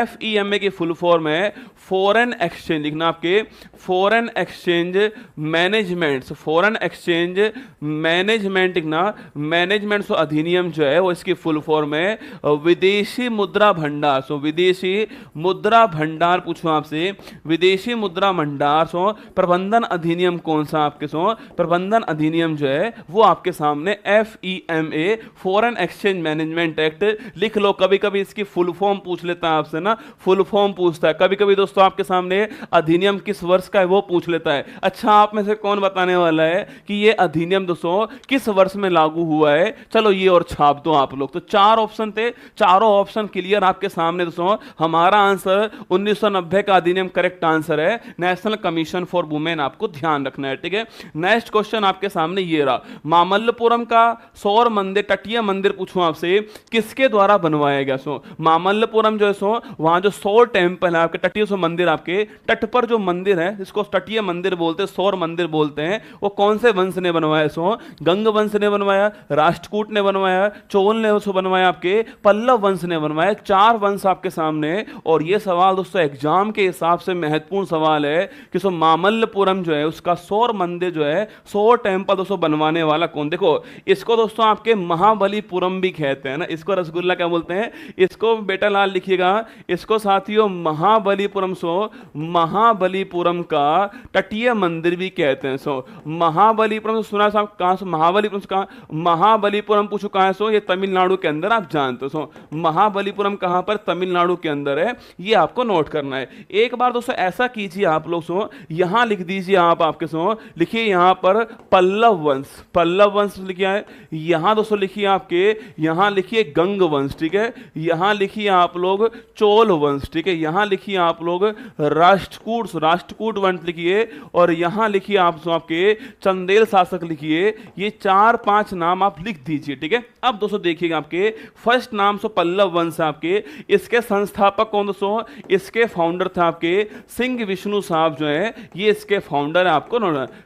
S1: FEMA की फुल फॉर्म है फॉरेन एक्सचेंज, लिखना आपके foreign exchange management, foreign exchange management, लिखना मैनेजमेंट अधिनियम जो है वो इसकी फुल फॉर्म है विदेशी मुद्रा भंडार। सो विदेशी मुद्रा भंडार पूछूं आपसे, विदेशी मुद्रा भंडार सो प्रबंधन अधिनियम कौन सा आपके? सो प्रबंधन अधिनियम जो है वो आपके सामने FEMA, foreign exchange management act. लिख लो, कभी कभी इसकी फुल फॉर्म पूछ लेता है आपसे ना, फुल फॉर्म पूछता है कभी कभी दोस्तों आपके सामने अधिनियम किस वर्ष का है वो पूछ लेता है। अच्छा, आप में से कौन बताने वाला है कि ये अधिनियम दोस्तों किस वर्ष में लागू हुआ है? चलो ये और छाप दो आप लोग। तो 4 ऑप्शन थे, चारों ऑप्शन क्लियर आपके सामने दोस्तों। हमारा आंसर 1990 का अधिनियम करेक्ट आंसर है, नेशनल कमीशन फॉर वुमेन, आपको ध्यान रखना है, ठीक है। नेक्स्ट क्वेश्चन आपके सामने ये रहा, मामल्लपुरम का सौर मंदिर, तटीय मंदिर पूछूं आपसे, किसके द्वारा बनवाया गया? सो मामल्लपुरम जो है सो वहां जो सौर टेम्पल है आपके, तटीय मंदिर, आपके तट पर जो मंदिर है इसको तटीय मंदिर बोलते हैं, सौर मंदिर बोलते हैं। वो कौन से वंश ने बनवाया? सो गंग वंश ने बनवाया, राष्ट्रकूट ने बनवाया, चोल ने उसको बनवाया, आपके पल्लव वंश ने बनवाया। 4 वंश आपके सामने। और ये सवाल दोस्तों एग्जाम के हिसाब से महत्वपूर्ण सवाल है कि सो मामल्लपुरम जो है उसका सौर मंदिर जो है, सौर टेम्पल दोस्तों बनवाने वाला कौन? देखो इसको दोस्तों आपके महाबलीपुरम भी कहते हैं ना, इसको रसगुल्ला क्या बोलते हैं? इसको बेटा लाल लिखिएगा, इसको साथियों महाबलीपुरम, सो महाबलीपुरम का तटीय मंदिर भी कहते हैं। सो महाबलीपुरम सुना साहब, कहां से महाबलीपुरम? का महाबलीपुरम पूछो कहां है? सो ये तमिलनाडु के अंदर, आप जानते हो। सो महाबलीपुरम कहां पर? तमिलनाडु के अंदर है, ये आपको नोट करना है। एक बार दोस्तों ऐसा कीजिए आप लोग, सो यहां लिख दीजिए आप, आपके सो लिखिए यहां पर पल्लव वंश, पल्लव वंश लिखिए है। यहां दोस्तों लिखिए आपके, यहां लिखिए गंग वंश, ठीक है। यहां लिखिए आप लोग चोल वंश, ठीक है। यहां लिखिए आप लोग राष्ट्रकूट वंश लिखिए, और यहां लिखिए आप आपके चंदेल शासक लिखिए। ये 4-5 नाम आप लिख दीजिए, ठीक है। अब दोस्तों देखिएगा, आपके फर्स्ट नाम सो पल्लव वंश आपके, इसके संस्थापक कौन दोस्तों? इसके फाउंडर थे आपके सिंह विष्णु साहब जो है, ये इसके फाउंडर है, आपको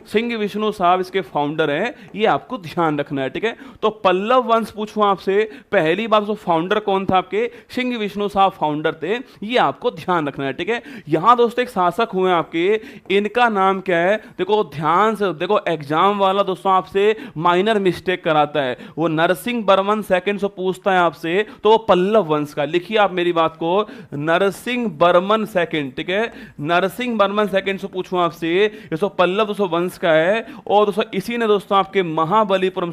S1: सिंह विष्णु साहब इसके फाउंडर है, ये आपको ध्यान रखना है, ठीक है। तो पल्लव वंश पूछूं आपसे, पहली बात तो फाउंडर कौन था? आपके सिंह विष्णु साहब फाउंडर थे, ये आपको ध्यान रखना है, ठीक है। यहां दोस्तों एक शासक हुए आपके, इनका नाम क्या है? देखो ध्यान से देखो, एग्जाम वाला दोस्तों आपसे माइनर मिस्टेक कराता है, वो नरसिंह बर्मन सेकंड से पूछता है आपसे, तो वो पल्लव वंश का लिखिए आप मेरी बात को, नरसिंह बर्मन सेकंड, ठीक है। नरसिंह बर्मन सेकंड से पूछूं आपसे, ये सो पल्लव दोस्तों वंश का है। और दोस्तों इसी ने दोस्तों आपके महाबलीपुरम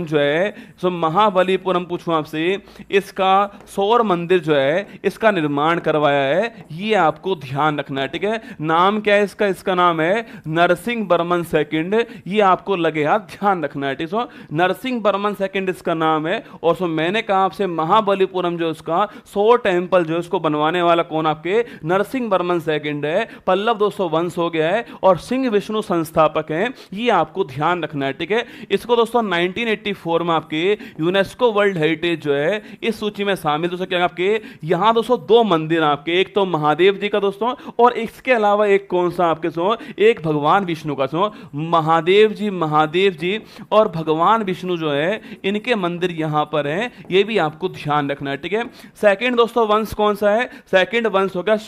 S1: जो है, सो महाबलीपुरम पूछूं आपसे, इसका सौर मंदिर जो है इसका निर्माण करवाया है, ये आपको ध्यान रखना है, ठीक है। नाम क्या है इसका? इसका नाम है नरसिंह बर्मन सेकंड, ये आपको लगेगा ध्यान रखना है, ठीक है। नरसिंह बर्मन सेकंड इसका नाम है। और सो मैंने कहा आपसे महाबलीपुरम जो इसका सौर टेम्पल जो इसको बनवाने वाला कौन? आपके नरसिंह बर्मन सेकंड है। पल्लव दोस्तों वंश हो गया है, और सिंह विष्णु संस्थापक हैं, ये आपको ध्यान रखना है, ठीक है। इसको दोस्तों 1984 में आपके यूनेस्को वर्ल्ड हेरिटेज जो है इस सूची में शामिल। दोस्तों क्या आपके यहां दोस्तों 2 मंदिर आपके, एक तो महादेव जी का दोस्तों, और इसके अलावा एक कौन सा आपके सो, एक भगवान विष्णु का। सो महादेव जी और भगवान विष्णु जो है इनके मंदिर यहां पर हैं, ये भी आपको ध्यान रखना है, ठीक है। सेकंड दोस्तों वंश कौन सा है? सेकंड वंश होगा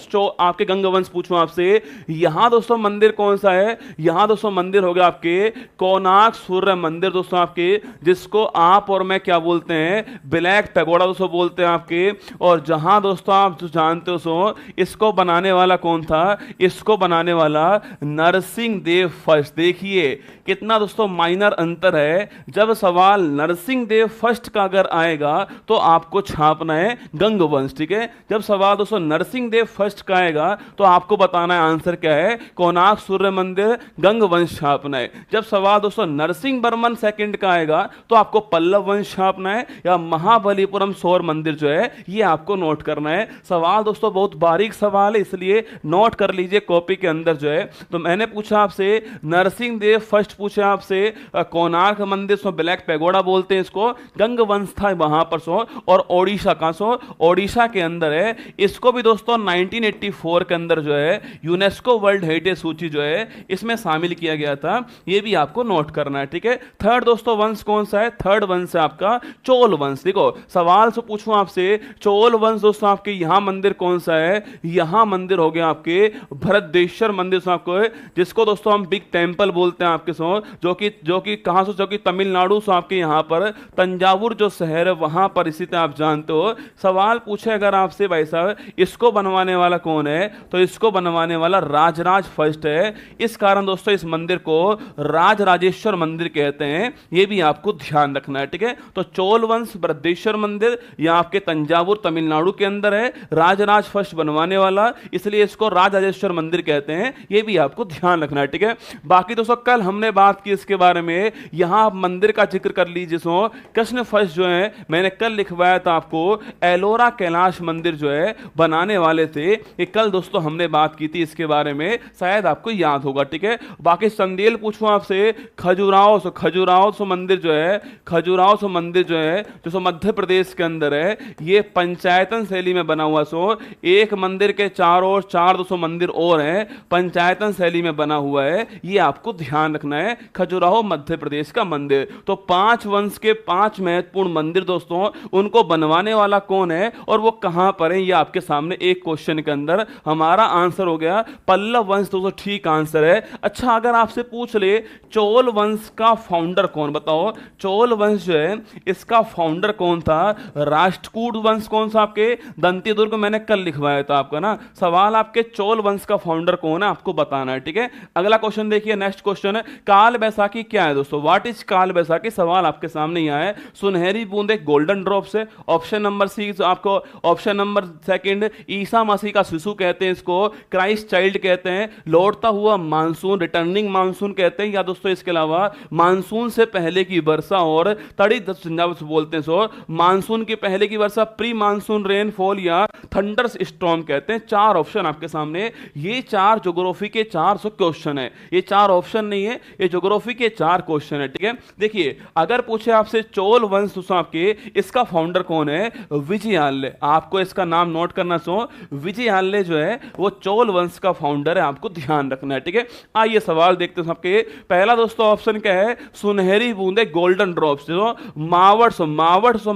S1: आपके गंग वंश। पूछूं आपसे, यहां दोस्तों मंदिर कौन सा है? यहां दोस्तों मंदिर हो गया आपके कोणार्क सूर्य मंदिर दोस्तों आपके, जिसको आप और मैं क्या बोलते हैं? ब्लैक पैगोडा दोस्तों बोलते हैं आपके। और जहां दोस्तों आप जो जानते हो सो इसको बनाने वाला कौन था? इसको बनाने वाला नरसिंह देव फर्स्ट। देखिए कितना दोस्तों माइनर अंतर है, जब सवाल नरसिंह देव फर्स्ट का अगर आएगा तो आपको छापना है गंग वंश, ठीक है। जब सवाल दोस्तों नरसिंह देव फर्स्ट का आएगा तो आपको बताना है आंसर क्या है, कोणार्क सूर्य मंदिर गंग वंश छापना है। जब सवाल दोस्तों नरसिंह वर्मन सेकंड का आएगा तो आपको पल्लव वंश छापना है, या महाबलीपुरम सौर मंदिर जो है ये आपको नोट करना है। सवाल दोस्तों बहुत बारीक सवाल है, इसलिए नोट कर लीजिए कॉपी के अंदर जो है। तो मैंने पूछा आपसे नरसिंह देव फर्स्ट, पूछा आपसे कोणार्क मंदिर, सो ब्लैक पैगोडा बोलते हैं इसको, गंग वंश था वहां पर सो, और ओडिशा का सो ओडिशा के अंदर है। इसको भी दोस्तों 1984 के अंदर जो है यूनेस्को वर्ल्ड हेरिटेज सूची जो है इसमें शामिल किया गया था, ये भी आपको नोट करना है, ठीक है। थर्ड दोस्तों वंश कौन सा है, थर्ड वंश है आपका चोल वंश। देखो सवाल से पूछूं आपसे, चोल वंश दोस्तों आपके यहां मंदिर कौन सा है, यहां मंदिर हो गया आपके भरतदेश्वर मंदिर सो आपको, जिसको दोस्तों हम बिग टेंपल बोलते हैं आपके सो, जो कि कहां से, जो कि तमिलनाडु से आपके यहां पर तंजावुर जो शहर है वहां पर स्थित है, आप जानते हो। सवाल पूछे अगर आपसे भाई साहब इसको बनवाने वाला कौन है, तो इसको बनवाने वाला राजराज फर्स्ट है। इस कारण दोस्तों इस मंदिर को राजराजेश्वर मंदिर कहते हैं, ये भी आपको ध्यान रखना है, ठीक है। तो चोल वंश भरतदेश्वर मंदिर यह आपके तंजावुर तमिलनाडु के अंदर है, राजराज फर्स्ट बनवाने वाला, इसलिए इसको राजराजेश्वर मंदिर कहते हैं, ये भी आपको ध्यान रखना है, ठीक है। बाकी दोस्तों कल हमने बात की इसके बारे में, यहां आप मंदिर का जिक्र कर लीजिए सो, कृष्ण फर्स्ट जो है मैंने कल लिखवाया था आपको, एलोरा कैलाश मंदिर जो है बनाने वाले थे, ये कल दोस्तों हमने बात की थी इसके बारे में, शायद आपको याद होगा, ठीक है। बाकी संदेल पूछूं आपसे, खजुराहो सो मंदिर जो है, खजुराहो सो मंदिर जो है जो सो मध्य प्रदेश के अंदर है, ये पंचायतन शैली में बना हुआ सो, एक मंदिर के चारों ओर चार दोस्तों मंदिर और हैं, पंचायतन शैली में बना हुआ है, ये आपको ध्यान रखना है, खजुराहो मध्य प्रदेश का मंदिर। तो 5 वंश के 5 महत्वपूर्ण मंदिर दोस्तों, उनको बनवाने वाला कौन है और वो कहां पर है, ये आपके सामने एक क्वेश्चन के अंदर हमारा आंसर हो गया पल्लव वंश, दोस्तों ठीक आंसर है। अच्छा अगर आपसे पूछ ले चोल वंश का फाउंडर कौन, बताओ चोल वंश जो है इसका फाउंडर कौन था, राष्ट्रकूट वंश कौन सा आपके दंती दुर्ग मैंने कल लिखवाया था आपका ना, सवाल आपके चोल वंश का फाउंडर कौन है आपको बताना है, ठीक है। अगला क्वेश्चन देखिए, नेक्स्ट क्वेश्चन है काल बैसाखी क्या है दोस्तों, व्हाट इज काल बैसाखी, सवाल आपके सामने ही आया है। सुनहरी बूंदे गोल्डन ड्रॉप्स है, ऑप्शन नंबर सी आपको, option number second Isa Masih का शिशु कहते हैं इसको, क्राइस्ट चाइल्ड कहते हैं, लौटता हुआ मानसून रिटर्निंग मानसून कहते हैं, या दोस्तों इसके अलावा मानसून से पहले की वर्षा और तड़ी बोलते हैं सो, मानसून के पहले की वर्षा प्री मानसून रेनफॉल या थंडर्स स्टॉर्म कहते हैं। 4 ऑप्शन आपके सामने, ये 4 ज्योग्राफी के 400 क्वेश्चन है, ये 4 ऑप्शन नहीं है, ये ज्योग्राफी के 4 क्वेश्चन है, ठीक है। देखिए अगर पूछे आपसे चोल वंश आपके इसका फाउंडर कौन है, विजयालय, आपको इसका नाम नोट करना सो, विजयालय जो है वो चोल वंश का फाउंडर है, आपको ध्यान रखना है, ठीक है। आइए सवाल देखते हैं सबके। पहला दोस्तों ऑप्शन क्या है, सुनहरी बूंदे गोल्डन ड्रॉप्स,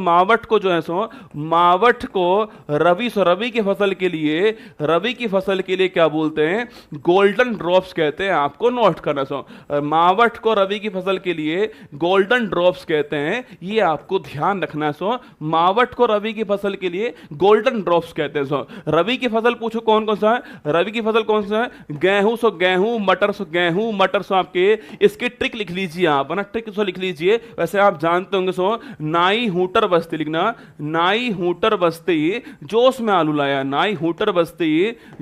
S1: मावट को जो है सो, मावट को रबी की फसल के लिए, रबी की फसल के लिए क्या बोलते हैं, गोल्डन ड्रॉप्स कहते हैं, आपको नोट करना सो, मावट को रबी की फसल के लिए गोल्डन ड्रॉप्स कहते हैं, ये आपको ध्यान रखना सो, मावट को रबी की फसल के लिए गोल्डन ड्रॉप्स कहते हैं सो। रबी की फसल पूछो कौन कौन सा है, रबी की फसल कौन सा है, गेहूं सो गेहूं, मटर सो आपके, इसकी ट्रिक लिख लीजिए आप ना, ट्रिक सो लिख लीजिए, वैसे आप जानते होंगे सो, नाई हूटर बस्ती लिखना, नाई हूटर बस्ती जोश में आलू लाया, नाई हूटर बस्ती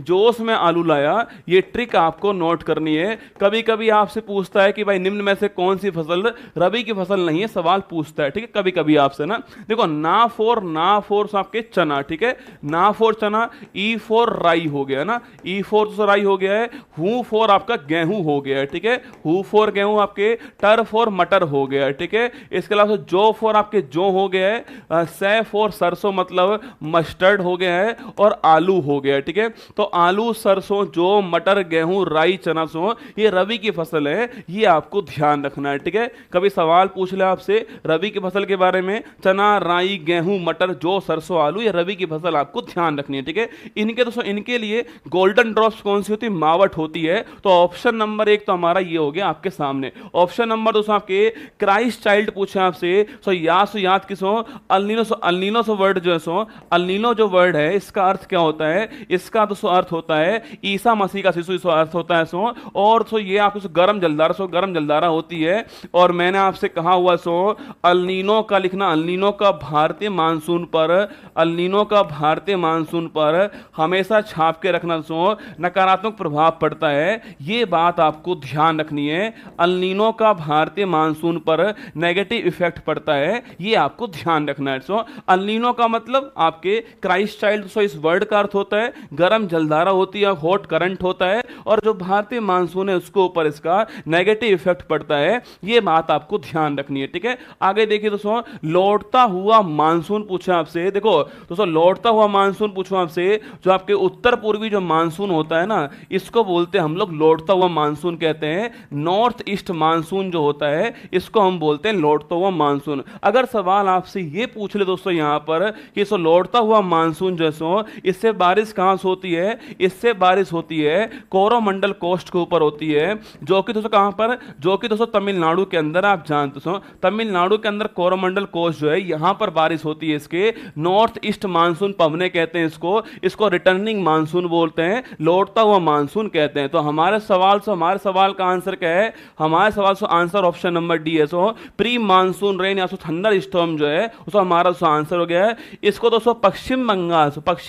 S1: जोश में आलू लाया, ये ट्रिक आपको नोट करनी है। कभी कभी आपसे पूछता है कि भाई निम्न में से कौन सी फसल रबी की फसल नहीं है, सवाल पूछता है, ठीक है, कभी कभी आपसे ना। देखो ना फोर आपके चना, ठीक है, ना फोर चना, ई फोर राई हो गया ना, ई फोर तो राई हो गया है, हूं फोर आपका गेहूं हो गया है, ठीक है, हु फोर गेहूं आपके, टर फोर मटर हो गया है, ठीक है। इसके अलावा जो फोर आपके जो हो गया है, सै फोर सरसों मतलब मस्टर्ड हो गया है, और आलू हो गया है, ठीक है। तो आलू सरसों जो मटर गेहूं राई चना सो, ये रबी की फसल है, ये आपको ध्यान रखना है, ठीक है। कभी सवाल पूछ ले आपसे रबी की फसल के बारे में, चना राई गेहूं मटर जो सरसों आलू, ये रबी की फसल आपको ध्यान रखनी है, ठीक है। इनके दोस्तों इनके लिए गोल्डन ड्रॉप्स कौन सी होती है, मावट होती है। तो ऑप्शन नंबर 1 तो हमारा ये हो गया आपके सामने। ऑप्शन नंबर दोस्तों आपके क्राइस्ट चाइल्ड पूछे आपसे, सो याद किसो, अल्नीनो सो वर्ड जो है सो, अल्नीनो जो वर्ड है इसका अर्थ क्या होता है, इसका दोस्तों अर्थ होता है ईसा मसीह का शिशु, इसका अर्थ होता है सो, और सो ये आपको गर्म जलदारा होती है। और मैंने आपसे कहा कहा हुआ सो अल्नीनो का लिखना, अल्नीनो का भारतीय मानसून पर, अल्नीनो का भारतीय मानसून पर हमेशा छाप के रखना सो नकारात्मक प्रभाव पड़ता है। ये बात आपको ध्यान रखनी है, अल्नीनो का भारतीय मानसून पर नेगेटिव इफेक्ट पड़ता है, ये आपको ध्यान रखना है। सो अल्नीनो का मतलब आपके क्राइस्ट चाइल्ड, सो इस वर्ड का अर्थ होता है गर्म जलधारा होती है, हॉट करंट होता है, और जो भारतीय मानसून है उसके ऊपर इसका नेगेटिव इफेक्ट पड़ता है, ये बात आपको ध्यान रखनी है। ठीक है, आगे देखिए दोस्तों, लौटता हुआ मानसून पूछा आपसे। देखो दोस्तों, लौटता हुआ मानसून पूछो आपसे, जो आपके उत्तर पूर्वी जो मानसून होता है ना, इसको बोलते हैं हम लोग लौटता हुआ मानसून कहते हैं। नॉर्थ ईस्ट मानसून जो होता है इसको हम बोलते हैं लौटता हुआ मानसून। अगर सवाल आपसे ये पूछ ले दोस्तों यहां पर कि सो लौटता हुआ मानसून जैसो, इससे बारिश कहां से होती है, इससे बारिश होती है कोरोमंडल कोस्ट के ऊपर होती है, जो कि दोस्तों कहां पर, जो कि दोस्तों तमिलनाडु के अंदर, आप जानते हो तमिलनाडु के अंदर कोरोमंडल कोस्ट जो है यहां पर बारिश होती है। इसके नॉर्थ ईस्ट मानसून पवने कहते हैं इसको, इसको रिटर्निंग मानसून बोलते हैं, लौटता हुआ मानसून कहते हैं। तो हमारे सवाल का आंसर क्या है, हमारे सवाल से आंसर ऑप्शन नंबर डी है। सो प्री मानसून रेन या थंडर स्टॉर्म जो है उसका हमारा आंसर हो गया है। इसको दोस्तों पश्चिम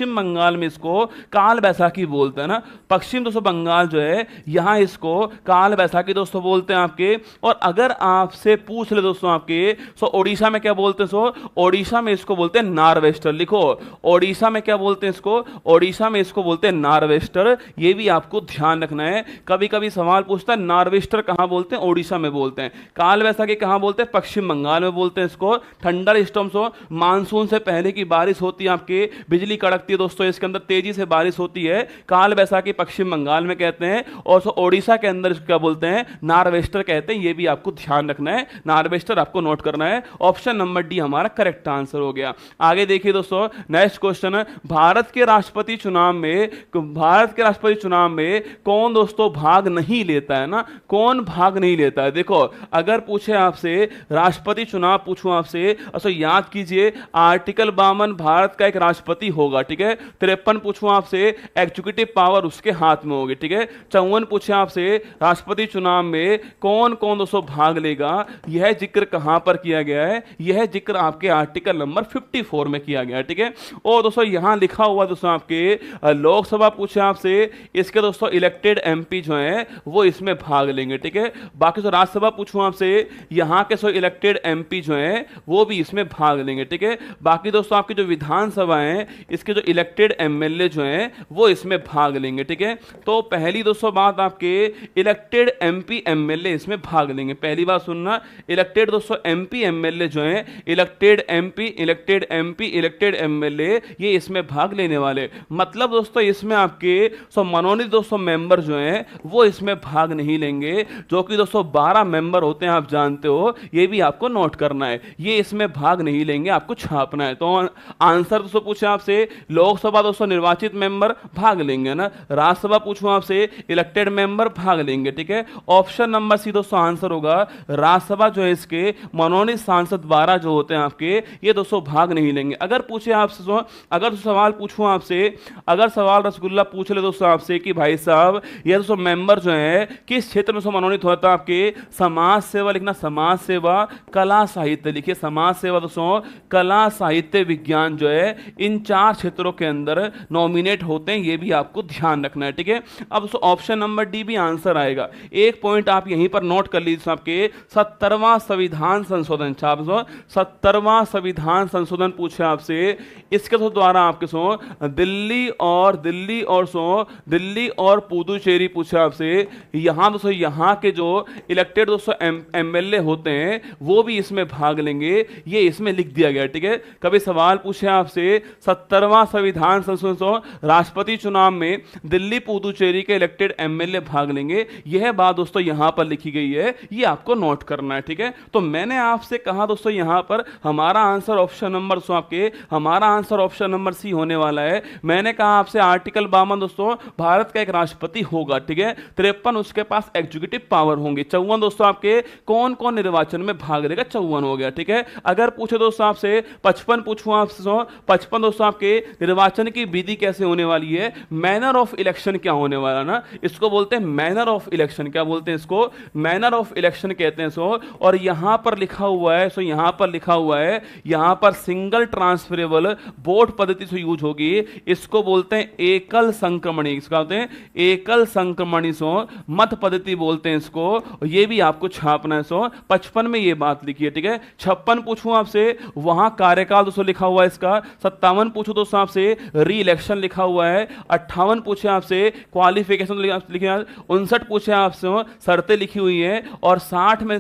S1: बंगाल में इसको काल बैसाखी बोलते हैं ना, पश्चिम दोस्तों बंगाल जो है यहां इसको काल बैसाखी दोस्तों बोलते हैं आपके। और अगर आपसे पूछ ले दोस्तों आपके, सो ओडिशा में क्या बोलते हैं, सो ओडिशा में इसको बोलते हैं नार्वेस्टर। लिखो, ओडिशा में क्या बोलते हैं इसको, ओडिशा में इसको बोलते हैं नार्वेस्टर। ये भी आपको ध्यान रखना है, कभी कभी सवाल पूछता है नार्वेस्टर कहां बोलते हैं, ओडिशा में बोलते हैं। काल बैसाखी कहां बोलते हैं, पश्चिम बंगाल में बोलते हैं इसको। थंडर स्टॉर्म सो मानसून से पहले की बारिश होती है, आपके बिजली कड़कती है दोस्तों, इसके अंदर तेजी से बारिश होती है, काल बैसाखी पश्चिम बंगाल में कहते हैं। और सो ओडिशा के अंदर इसको क्या बोलते हैं, नार्वेस्टर कहते हैं। ये भी आपको ध्यान रखना है, नार्वेस्टर आपको नोट करना है। ऑप्शन नंबर डी हमारा करेक्ट आंसर हो गया। आगे देखिए दोस्तों, नेक्स्ट क्वेश्चन है, भारत के राष्ट्रपति चुनाव में कौन दोस्तों भाग नहीं लेता है ना, कौन भाग नहीं लेता है। देखो अगर पूछे आपसे राष्ट्रपति चुनाव पूछूं आपसे, अच्छा याद कीजिए आर्टिकल 52 भारत का एक राष्ट्रपति होगा। ठीक है, 53 पूछूं आपसे एग्जीक्यूटिव पावर उसके हाथ में होगी। ठीक है, 54 पूछे आपसे राष्ट्रपति चुनाव में कौन कौन दोस्तों भाग लेगा, यह जिक्र कहां पर किया गया है, यह जिक्र आपके आर्टिकल नंबर 54 में किया गया है। ठीक है, और दोस्तों यहां लिखा हुआ दोस्तों आपके लोकसभा पूछे आपसे, इसके दोस्तों इलेक्टेड एमपी जो हैं वो इसमें भाग लेंगे। ठीक है, बाकी जो राज्यसभा पूछूं आपसे, यहां के सो इलेक्टेड एमपी जो हैं वो भी इसमें भाग लेंगे। ठीक है, बाकी दोस्तों आपकी जो विधानसभा है, इसके जो इलेक्टेड एमएलए जो हैं वो इसमें भाग लेंगे। ठीक है, तो पहली दोस्तों बात आपके इलेक्टेड एमपी एमएलए इसमें भाग लेंगे। पहली बात सुनना, इलेक्टेड दोस्तों एमपी एमएलए जो हैं, इलेक्टेड इलेक्टेड एमएलए ये इसमें भाग लेने वाले। मतलब दोस्तों इसमें आपके मनोनीत दोस्तों मेंबर जो हैं वो इसमें भाग नहीं लेंगे, जो कि दोस्तों 12 मेंबर होते हैं, आप जानते हो, ये भी आपको नोट करना है। ये इसमें भाग नहीं लेंगे, आपको छापना है। तो आंसर दोस्तों पूछे आपसे, लोकसभा दोस्तों निर्वाचित मेंबर भाग लेंगे ना, राज्यसभा पूछूं आपसे इलेक्टेड मेंबर भाग लेंगे। ठीक है, ऑप्शन नंबर सी दोस्तों आंसर होगा। राज्यसभा जो है इसके मनोनीत सांसद 12 जो होते हैं आपके, ये दोस्तों भाग नहीं लेंगे। अगर पूछे आपसे, अगर सवाल पूछूं आपसे, अगर सवाल रसगुल्ला पूछ ले दोस्तों आपसे कि भाई साहब ये दोस्तों मेंबर जो है किस क्षेत्र में मनोनीत होता है, आपके समाज सेवा लिखना, समाज सेवा कला साहित्य लिखिए, समाज सेवा दोस्तों कला साहित्य विज्ञान जो है इन 4 क्षेत्रों के अंदर नॉमिनेट होते हैं, ये भी आपको ध्यान रखना है। ठीक है, अब दोस्तों ऑप्शन नंबर डी भी आंसर आएगा। एक पॉइंट आप यहीं पर नोट कर लीजिए, आपके 70वां संविधान संशोधन, 70वां संविधान संशोधन पूछे आपसे, इसके द्वारा आपके दिल्ली और पुदुचेरी पूछे आपसे, यहां दोस्तों यहां के जो इलेक्टेड दोस्तों एमएलए होते हैं वो भी इसमें भाग लेंगे, ये इसमें लिख दिया गया। ठीक है, कभी सवाल पूछे आपसे 70वां संविधान संशोधन राष्ट्रपति चुनाव में दिल्ली पुदुचेरी के इलेक्टेड एमएलए भाग लेंगे, यह बात दोस्तों यहां पर लिखी गई है, ये आपको नोट करना है। ठीक है, तो मैंने आपसे कहा दोस्तों यहां पर हमारा आंसर ऑप्शन नंबर आपके, हमारा आंसर ऑप्शन नंबर सी होने वाला है। मैंने कहा आपसे आर्टिकल 52 दोस्तों भारत का एक राष्ट्रपति होगा। ठीक है, 53 उसके पास एग्जीक्यूटिव पावर होंगे। 54 दोस्तों आपके कौन कौन निर्वाचन में भाग लेगा, 54 हो गया। ठीक है, अगर पूछे दोस्तों आपसे 55 पूछूं आपसे, 55 दोस्तों आपके निर्वाचन की विधि कैसे होने वाली है, मैनर ऑफ इलेक्शन क्या होने वाला ना, इसको बोलते हैं मैनर ऑफ इलेक्शन, क्या बोलते हैं इसको, मैनर ऑफ इलेक्शन कहते हैं। और और यहां पर लिखा हुआ है, सो यहां पर लिखा हुआ है, यहां पर सिंगल ट्रांसफरेबल बोर्ड पद्धति से यूज होगी, इसको बोलते हैं एकल संक्रमणी, इसका बोलते हैं एकल संक्रमणी, सो मत पद्धति बोलते हैं इसको, ये भी आपको छापना है। सो 55 में ये बात लिखी है, ठीक है। 56 पूछूं आपसे, वहां कार्यकाल दोस्तों लिखा हुआ है इसका। 57 पूछूं दोस्तों आपसे, री इलेक्शन लिखा हुआ है। 58 पूछे आपसे, क्वालिफिकेशन लिखे हैं। 59 पूछे आपसे, शर्तें लिखी हुई है। और 60 में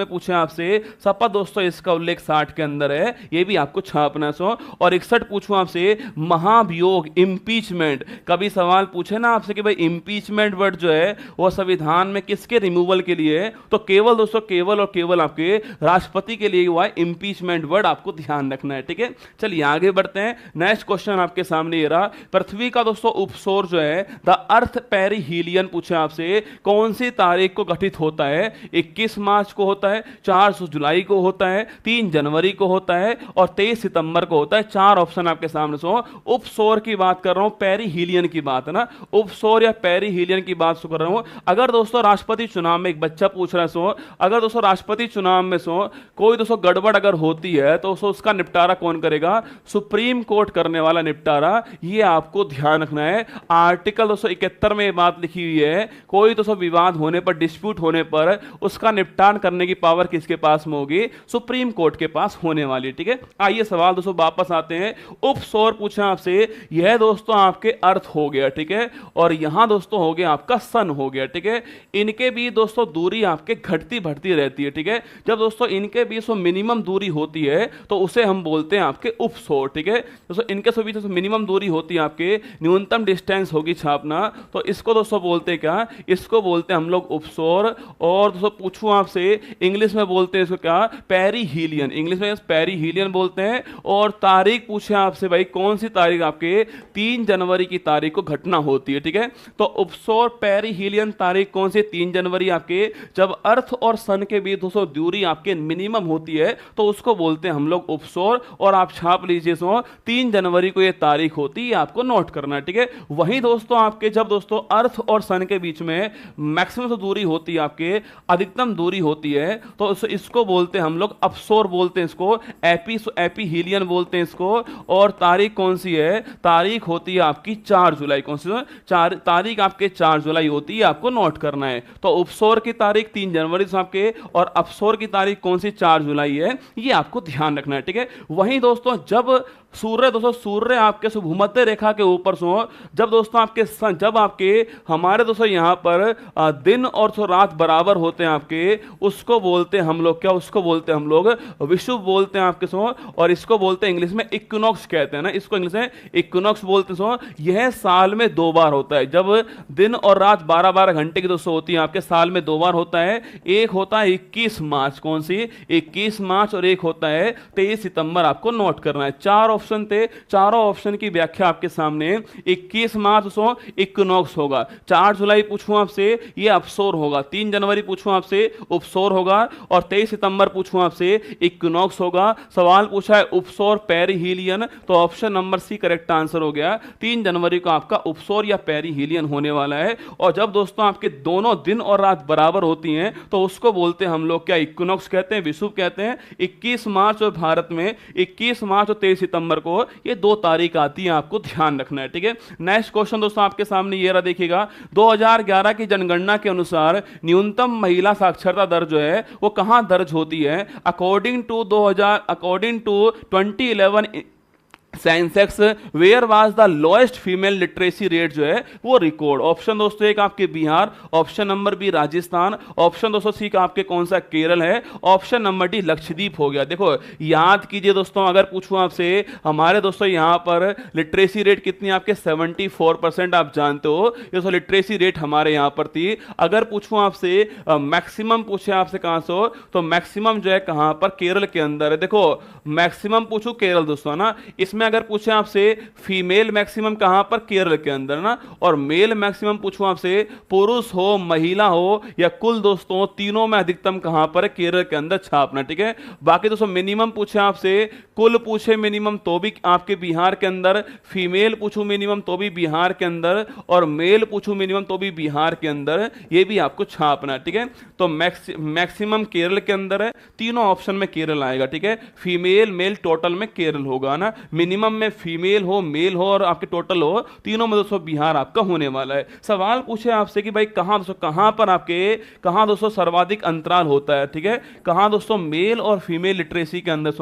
S1: पूछे आपसे शपथ, दोस्तों इसका उल्लेख 60 के अंदर है, ये भी आपको छापना है। सो और 61 पूछूं आपसे, महाभियोग इंपीचमेंट, कभी सवाल पूछे ना आपसे कि भाई इंपीचमेंट वर्ड जो है वो संविधान में किसके रिमूवल के लिए है, तो केवल दोस्तों केवल और केवल आपके राष्ट्रपति के लिए हुआ है इंपीचमेंट वर्ड, आपको ध्यान रखना है, ठीक है। चलिए आगे बढ़ते हैं। नेक्स्ट क्वेश्चन आपके सामने ये रहा, पृथ्वी का दोस्तों उपसौर जो है द अर्थ पेरिहीलियन पूछे आपसे, कौन सी तारीख को गठित होता है? 21 मार्च को होता है, 4 जुलाई को होता है, 3 जनवरी को होता है और 23 सितंबर को होता है। 4 ऑप्शन आपके सामने। सो उपसौर की बात कर रहा हूं, पेरिहीलियन की बात है ना, उपसौर या पेरिहीलियन की बात कर रहा हूं। अगर दोस्तों राष्ट्रपति चुनाव में, एक बच्चा पूछ रहा है, सो अगर दोस्तों राष्ट्रपति चुनाव में सो कोई दोस्तों गड़बड़ अगर होती है तो उसका निपटारा कौन करेगा? सुप्रीम कोर्ट करने वाला निपटारा, ये आपको ध्यान रखना है। आर्टिकल 271 में ये बात लिखी हुई है, कोई दोस्तों विवाद होने पर, डिस्प्यूट होने पर उसका निपटान करने की पावर किसके पास में होगी? सुप्रीम कोर्ट के पास होने वाली, ठीक है। आइए सवाल दोस्तों वापस आते हैं। उपसौर पूछा आपसे, यह दोस्तों आपके अर्थ हो गया, ठीक है, और यहां दोस्तों हो गया आपका सन हो गया, ठीक है। इनके भी दोस्तों दूरी आपके घटती बढ़ती रहती है, ठीक है। जब दोस्तों इनके बीच मिनिमम दूरी होती है तो उसे हम बोलते हैं आपके उपसौर, ठीक है। दोस्तों इनके बीच मिनिमम दूरी होती है, आपके न्यूनतम डिस्टेंस होगी छापना, तो इसको दोस्तों बोलते हैं क्या? इसको बोलते हैं हम लोग उपसौर। और दोस्तों पूछूं आपसे, इंग्लिश में बोलते हैं इसको क्या? पेरिहीलियन, इंग्लिश में पेरिहीलियन बोलते हैं। और तारीख पूछे आपसे, भाई कौन सी तारीख आपके? 3 जनवरी की तारीख को घटना होती है, ठीक है। तो उपसौर पेरिहीलियन तारीख कौन सी? 3 जनवरी आपके, जब अर्थ और सन के बीच दोस्तों दूरी आपके मिनिमम होती है तो उसको बोलते हैं हम लोग उपसौर। और आप छाप लीजिए, सो 3 जनवरी को ये तारीख होती है, आपको नोट करना है, ठीक है। वहीं दोस्तों आपके जब दोस्तों अर्थ और सन के बीच में मैक्सिमम दूरी होती है, आपके अधिकतम दूरी होती है, तो इसको बोलते हैं हम लोग अपसौर बोलते हैं इसको, एपीहीलियन बोलते हैं इसको। और तारीख कौन सी है? तारीख होती है आपकी 4 जुलाई। कौन सी तारीख? आपके 4 जुलाई होती है, आपको नोट करना है। तो उपसौर की तारीख 3 जनवरी से आपके, और अपसौर की तारीख कौन सी? 4 जुलाई है, ये आपको ध्यान रखना है, ठीक है। वहीं दोस्तों जब सूर्य दोस्तों सूर्य आपके भूमध्य रेखा के ऊपर सो, जब दोस्तों आपके जब आपके हमारे दोस्तों यहां पर दिन और रात बराबर होते हैं आपके, उसको बोलते हैं हम लोग क्या? उसको बोलते हैं हम लोग विषुव बोलते हैं आपके सो। और इसको बोलते हैं इंग्लिश में इक्विनॉक्स कहते हैं ना, इसको इंग्लिश में इक्विनॉक्स बोलते हैं सो। यह साल में 2 बार होता है, जब दिन और रात 12-12 घंटे की दोस्तों होती है आपके, साल में 2 बार होता है। एक होता है 21 मार्च, कौन सी? 21 मार्च, और एक होता है 23 सितंबर, आपको नोट करना है। 4 ऑप्शन थे, चारों ऑप्शन की व्याख्या आपके सामने। 21 मार्च सो इक्विनॉक्स होगा, 4 जुलाई पूछूं आपसे ये अपसौर होगा, 3 जनवरी पूछूं आपसे उपसौर होगा, और 23 सितंबर पूछूं आपसे इक्विनॉक्स होगा। सवाल पूछा है उपसौर पेरिहीलियन, तो option number C correct answer हो गया। 3 जनवरी को आपका उपसौर या पेरिहीलियन होने वाला है। और जब दोस्तों आपके दोनों दिन और रात बराबर होती हैं तो उसको बोलते हैं हम लोग क्या? इक्विनॉक्स कहते हैं, विषुव कहते हैं। 21 मार्च और भारत में 21 मार्च और 23 सितंबर को ये 2 तारीख आती है, आपको ध्यान रखना है, ठीक है। नेक्स्ट क्वेश्चन दोस्तों आपके सामने ये रहा, देखिएगा। 2011 की जनगणना के अनुसार न्यूनतम महिला साक्षरता दर जो है वो कहां दर्ज होती है? According to 2011 census where was the lowest female literacy rate जो है वो रिकॉर्ड। ऑप्शन दोस्तों एक आपके Bihar, option number B Rajasthan, option दोस्तों सी का आपके कौन सा? केरल है, ऑप्शन नंबर डी लक्षद्वीप हो गया। देखो याद कीजिए दोस्तों, अगर पूछूं आपसे हमारे दोस्तों यहां पर लिटरेसी रेट कितनी आपके 74% आप जानते हो, ये दोस्तों लिटरेसी रेट हमारे यहां पर थी। अगर पूछूं आपसे मैक्सिमम पूछे आपसे कहां से हो, तो मैक्सिमम जो है कहां पर? केरल के अंदर है। देखो मैक्सिमम पूछूं केरल दोस्तों ना, इसमें अगर अगर पूछे आपसे फीमेल मैक्सिमम कहां पर, केरल के अंदर ना, और मेल मैक्सिमम पूछूं आपसे पुरुष हो महिला हो या कुल दोस्तों तीनों में अधिकतम कहां पर है, केरल के अंदर छापना। ठीक है, बाकी दोस्तों मिनिमम पूछे आपसे, कुल पूछे मिनिमम तो भी आपके बिहार के अंदर, फीमेल पूछूं मिनिमम तो भी बिहार के अंदर, और मेल पूछूं मिनिमम तो भी बिहार के अंदर, ये भी आपको छापना। ठीक है, तो मैक्सिमम केरल के अंदर है, तीनों ऑप्शन में केरल आएगा। ठीक है, फीमेल मेल टोटल में केरल होगा ना, मिनिमम में फीमेल हो मेल हो और आपके टोटल हो, तीनों में दोस्तों बिहार आपका होने वाला है। सवाल पूछे आपसे कि भाई कहां दोस्तों, कहां पर आपके, कहां दोस्तों सर्वाधिक अंतराल होता है। ठीक है, कहां दोस्तों मेल और फीमेल लिटरेसी के अंदर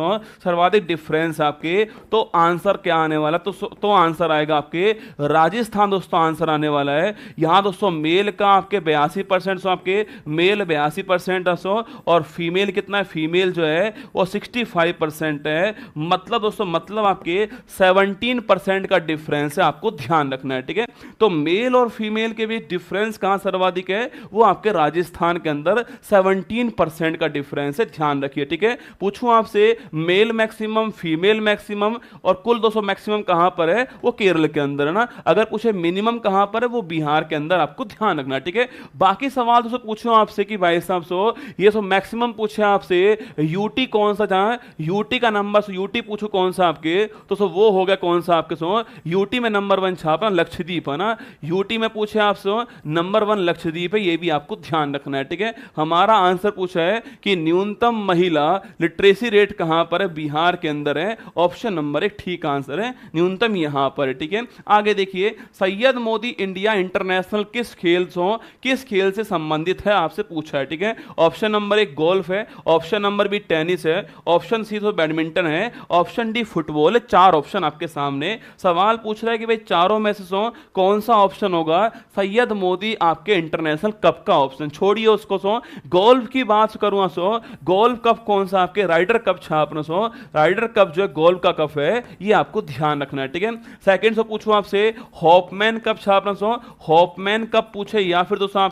S1: सर्वाधिक डिफरेंस आपके, तो आंसर क्या आने वाला, तो आंसर आएगा आपके राजस्थान दोस्तों, आंसर आने वाला है। यहां दोस्तों मेल का आपके 82% आपके मेल 82% और फीमेल कितना है, फीमेल जो है वो 65% है। मतलब दोस्तों, मतलब आपके 17% का डिफरेंस है, आपको ध्यान रखना है। ठीक है, तो मेल और फीमेल के बीच डिफरेंस कहां सर्वाधिक है, वो आपके राजस्थान के अंदर 17% का डिफरेंस है, ध्यान रखिए। ठीक है, पूछूं आपसे मेल मैक्सिमम फीमेल मैक्सिमम और कुल दोस्तों मैक्सिमम कहां पर है, वो केरल के अंदर है ना। अगर पूछे मिनिमम कहां पर है, वो बिहार के अंदर, आपको ध्यान रखना। ठीक है, बाकी सवाल दोस्तों पूछो आपसे कि भाई साहब ये मैक्सिमम पूछे आपसे यूटी कौन सा, जहां यूटी का नंबर, यूटी पूछो कौन सा आपके, तो वो हो गया कौन सा आपके यूटी में नंबर 1 छापना लक्षद्वीप है ना। यूटी में पूछे आपसे नंबर 1 लक्षद्वीप है, ये भी आपको ध्यान रखना है। ठीक है, हमारा आंसर पूछा है कि न्यूनतम महिला लिटरेसी रेट कहां पर है, बिहार के अंदर है। ऑप्शन नंबर 1 ठीक आंसर है, न्यूनतम यहां पर है। ठीक है, आगे देखिए, सैयद मोदी इंडिया इंटरनेशनल किस खेल से संबंधित है, आपसे पूछा है। ठीक है, ऑप्शन नंबर 1 गोल्फ है, ऑप्शन नंबर बी टेनिस है, ऑप्शन सी तो बैडमिंटन है, ऑप्शन डी फुटबॉल है। 4 ऑप्शन आपके सामने, सवाल पूछ रहा है कि भाई चारों में से कौन सा ऑप्शन होगा सैयद मोदी आपके इंटरनेशनल कप का ऑप्शन। छोड़िए उसको, गोल्फ की बात करूं, गोल्फ कप कौन सा आपके, राइडर कप छापना, राइडर कप जो है गोल्फ का कप है, ये आपको ध्यान रखना है। ठीक है, सेकंड पूछूं आपसे हॉपमैन कप छापना, हॉपमैन कप पूछे या फिर दोस्तों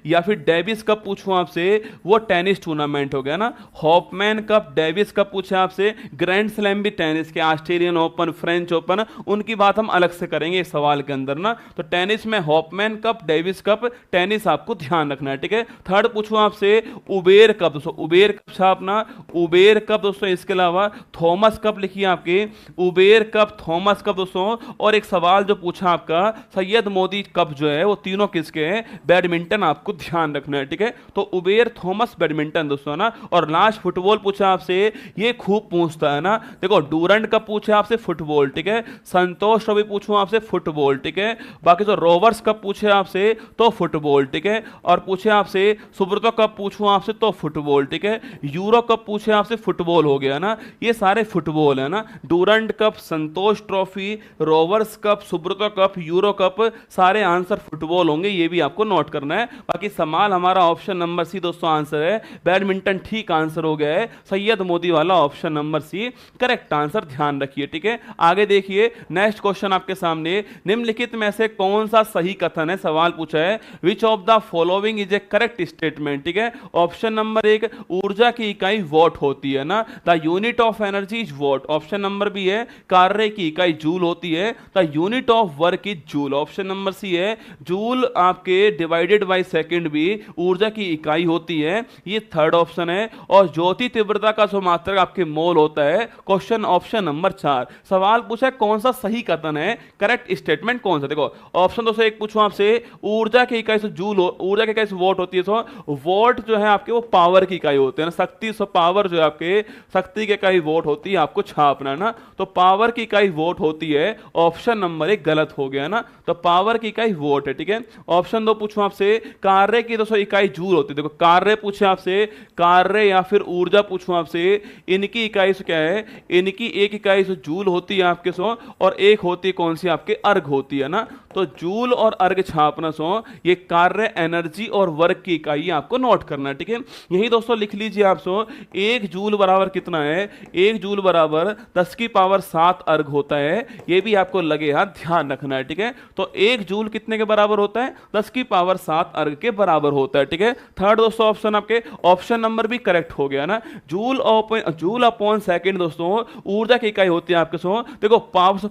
S1: या फिर डेविस कप पूछूं आपसे, वो टेनिस टूर्नामेंट हो गया ना। हॉपमैन कप डेविस कप पूछे आपसे, ग्रैंड स्लैम भी टेनिस के, ऑस्ट्रेलियन ओपन फ्रेंच ओपन, उनकी बात हम अलग से करेंगे इस सवाल के अंदर ना। तो टेनिस में हॉपमैन कप डेविस कप टेनिस आपको ध्यान रखना है। ठीक है, थर्ड पूछूं आपसे उबेर कप, दोस्तों उबेर कप छापना, उबेर कप दोस्तों, इसके अलावा थॉमस कप लिखिए आपके, उबेर कप थॉमस कप दोस्तों। और एक सवाल जो पूछा आपका सैयद मोदी कप जो है वो तीनों किसके हैं, बैडमिंटन, आपको ध्यान रखना है। ठीक है, तो उबेर थॉमस बैडमिंटन दोस्तों ना। और लास्ट फुटबॉल पूछा आपसे, ये खूब पूछता है ना, देखो डूरंड कप पूछे आपसे फुटबॉल। ठीक है, संतोष ट्रॉफी पूछूं आपसे फुटबॉल। ठीक है, बाकी तो रोवर्स कप पूछे आपसे तो फुटबॉल। ठीक है, और पूछे आपसे सुब्रतो कप पूछूं आपसे तो फुटबॉल। ठीक है, यूरो कप पूछे आपसे फुटबॉल हो गया ना, ये सारे फुटबॉल है ना। Durand cup, Santosh trophy, Rovers cup, Subroto cup, Euro cup, सारे आंसर फुटबॉल होंगे, ये भी आपको नोट करना है। बाकी सवाल हमारा ऑप्शन नंबर सी दोस्तों आंसर है, बैडमिंटन ठीक आंसर हो गया है, सैयद मोदी वाला option number C correct answer, ध्यान रखिए। ठीक है, आगे देखिए नेक्स्ट क्वेश्चन आपके सामने, निम्नलिखित में से कौन सा सही कथन है, सवाल पूछा है which of the following is A correct statement. ठीक है, ऑप्शन नंबर 1 ऊर्जा की इकाई वॉट होती है ना, the unit of energy is watt. Option number B है कार्य की इकाई जूल होती है, the unit of work is joule. Option number C है जूल आपके डिवाइडेड बाय सेकंड भी ऊर्जा की इकाई होती है, ये थर्ड ऑप्शन है। और ज्योति तीव्रता का मात्रक आपके मोल होता है, क्वेश्चन ऑप्शन नंबर 4। सवाल पूछा है कौन सा सही कथन है, करेक्ट स्टेटमेंट कौन सा। देखो ऑप्शन दोस्तों एक पूछूं आपसे, ऊर्जा की इकाई से जूल, ऊर्जा की इकाई से वॉट होती है, तो वॉट जो है आपके वो पावर की इकाई होती है ना, शक्ति, पावर जो है आपके शक्ति की इकाई वॉट होती है, आपको छापना है ना। तो पावर की इकाई वॉट होती है, ऑप्शन नंबर 1 गलत हो गया ना, तो पावर की इकाई वॉट है। ठीक है, ऑप्शन 2 पूछूं आपसे, कार्य की दोस्तों इकाई जूल होती है। देखो कार्य पूछे आपसे, कार्य या फिर ऊर्जा पूछूं आपसे, इनकी इकाई से क्या है, इनकी एक इकाई से जूल होती है आपके और एक होती है कौन सी आपके अर्घ होती है ना। तो जूल और अर्ग छापना सो ये कार्य, एनर्जी और वर्क की इकाई आपको नोट करना है, ठीक है। यही दोस्तों लिख लीजिए आप सो, 1 जूल बराबर कितना है, 1 जूल बराबर 10 की पावर 7 अर्ग होता है, ये भी आपको लगे हाथ ध्यान रखना है, ठीक है। तो 1 जूल कितने के बराबर होता है, 10 की पावर 7 अर्ग के बराबर होता है, ठीक है। थर्ड दोस्तों ऑप्शन आपके ऑप्शन नंबर भी करेक्ट हो गया ना। जूल अपॉन सेकंड दोस्तों ऊर्जा की इकाई होती है आपके सो, देखो पावर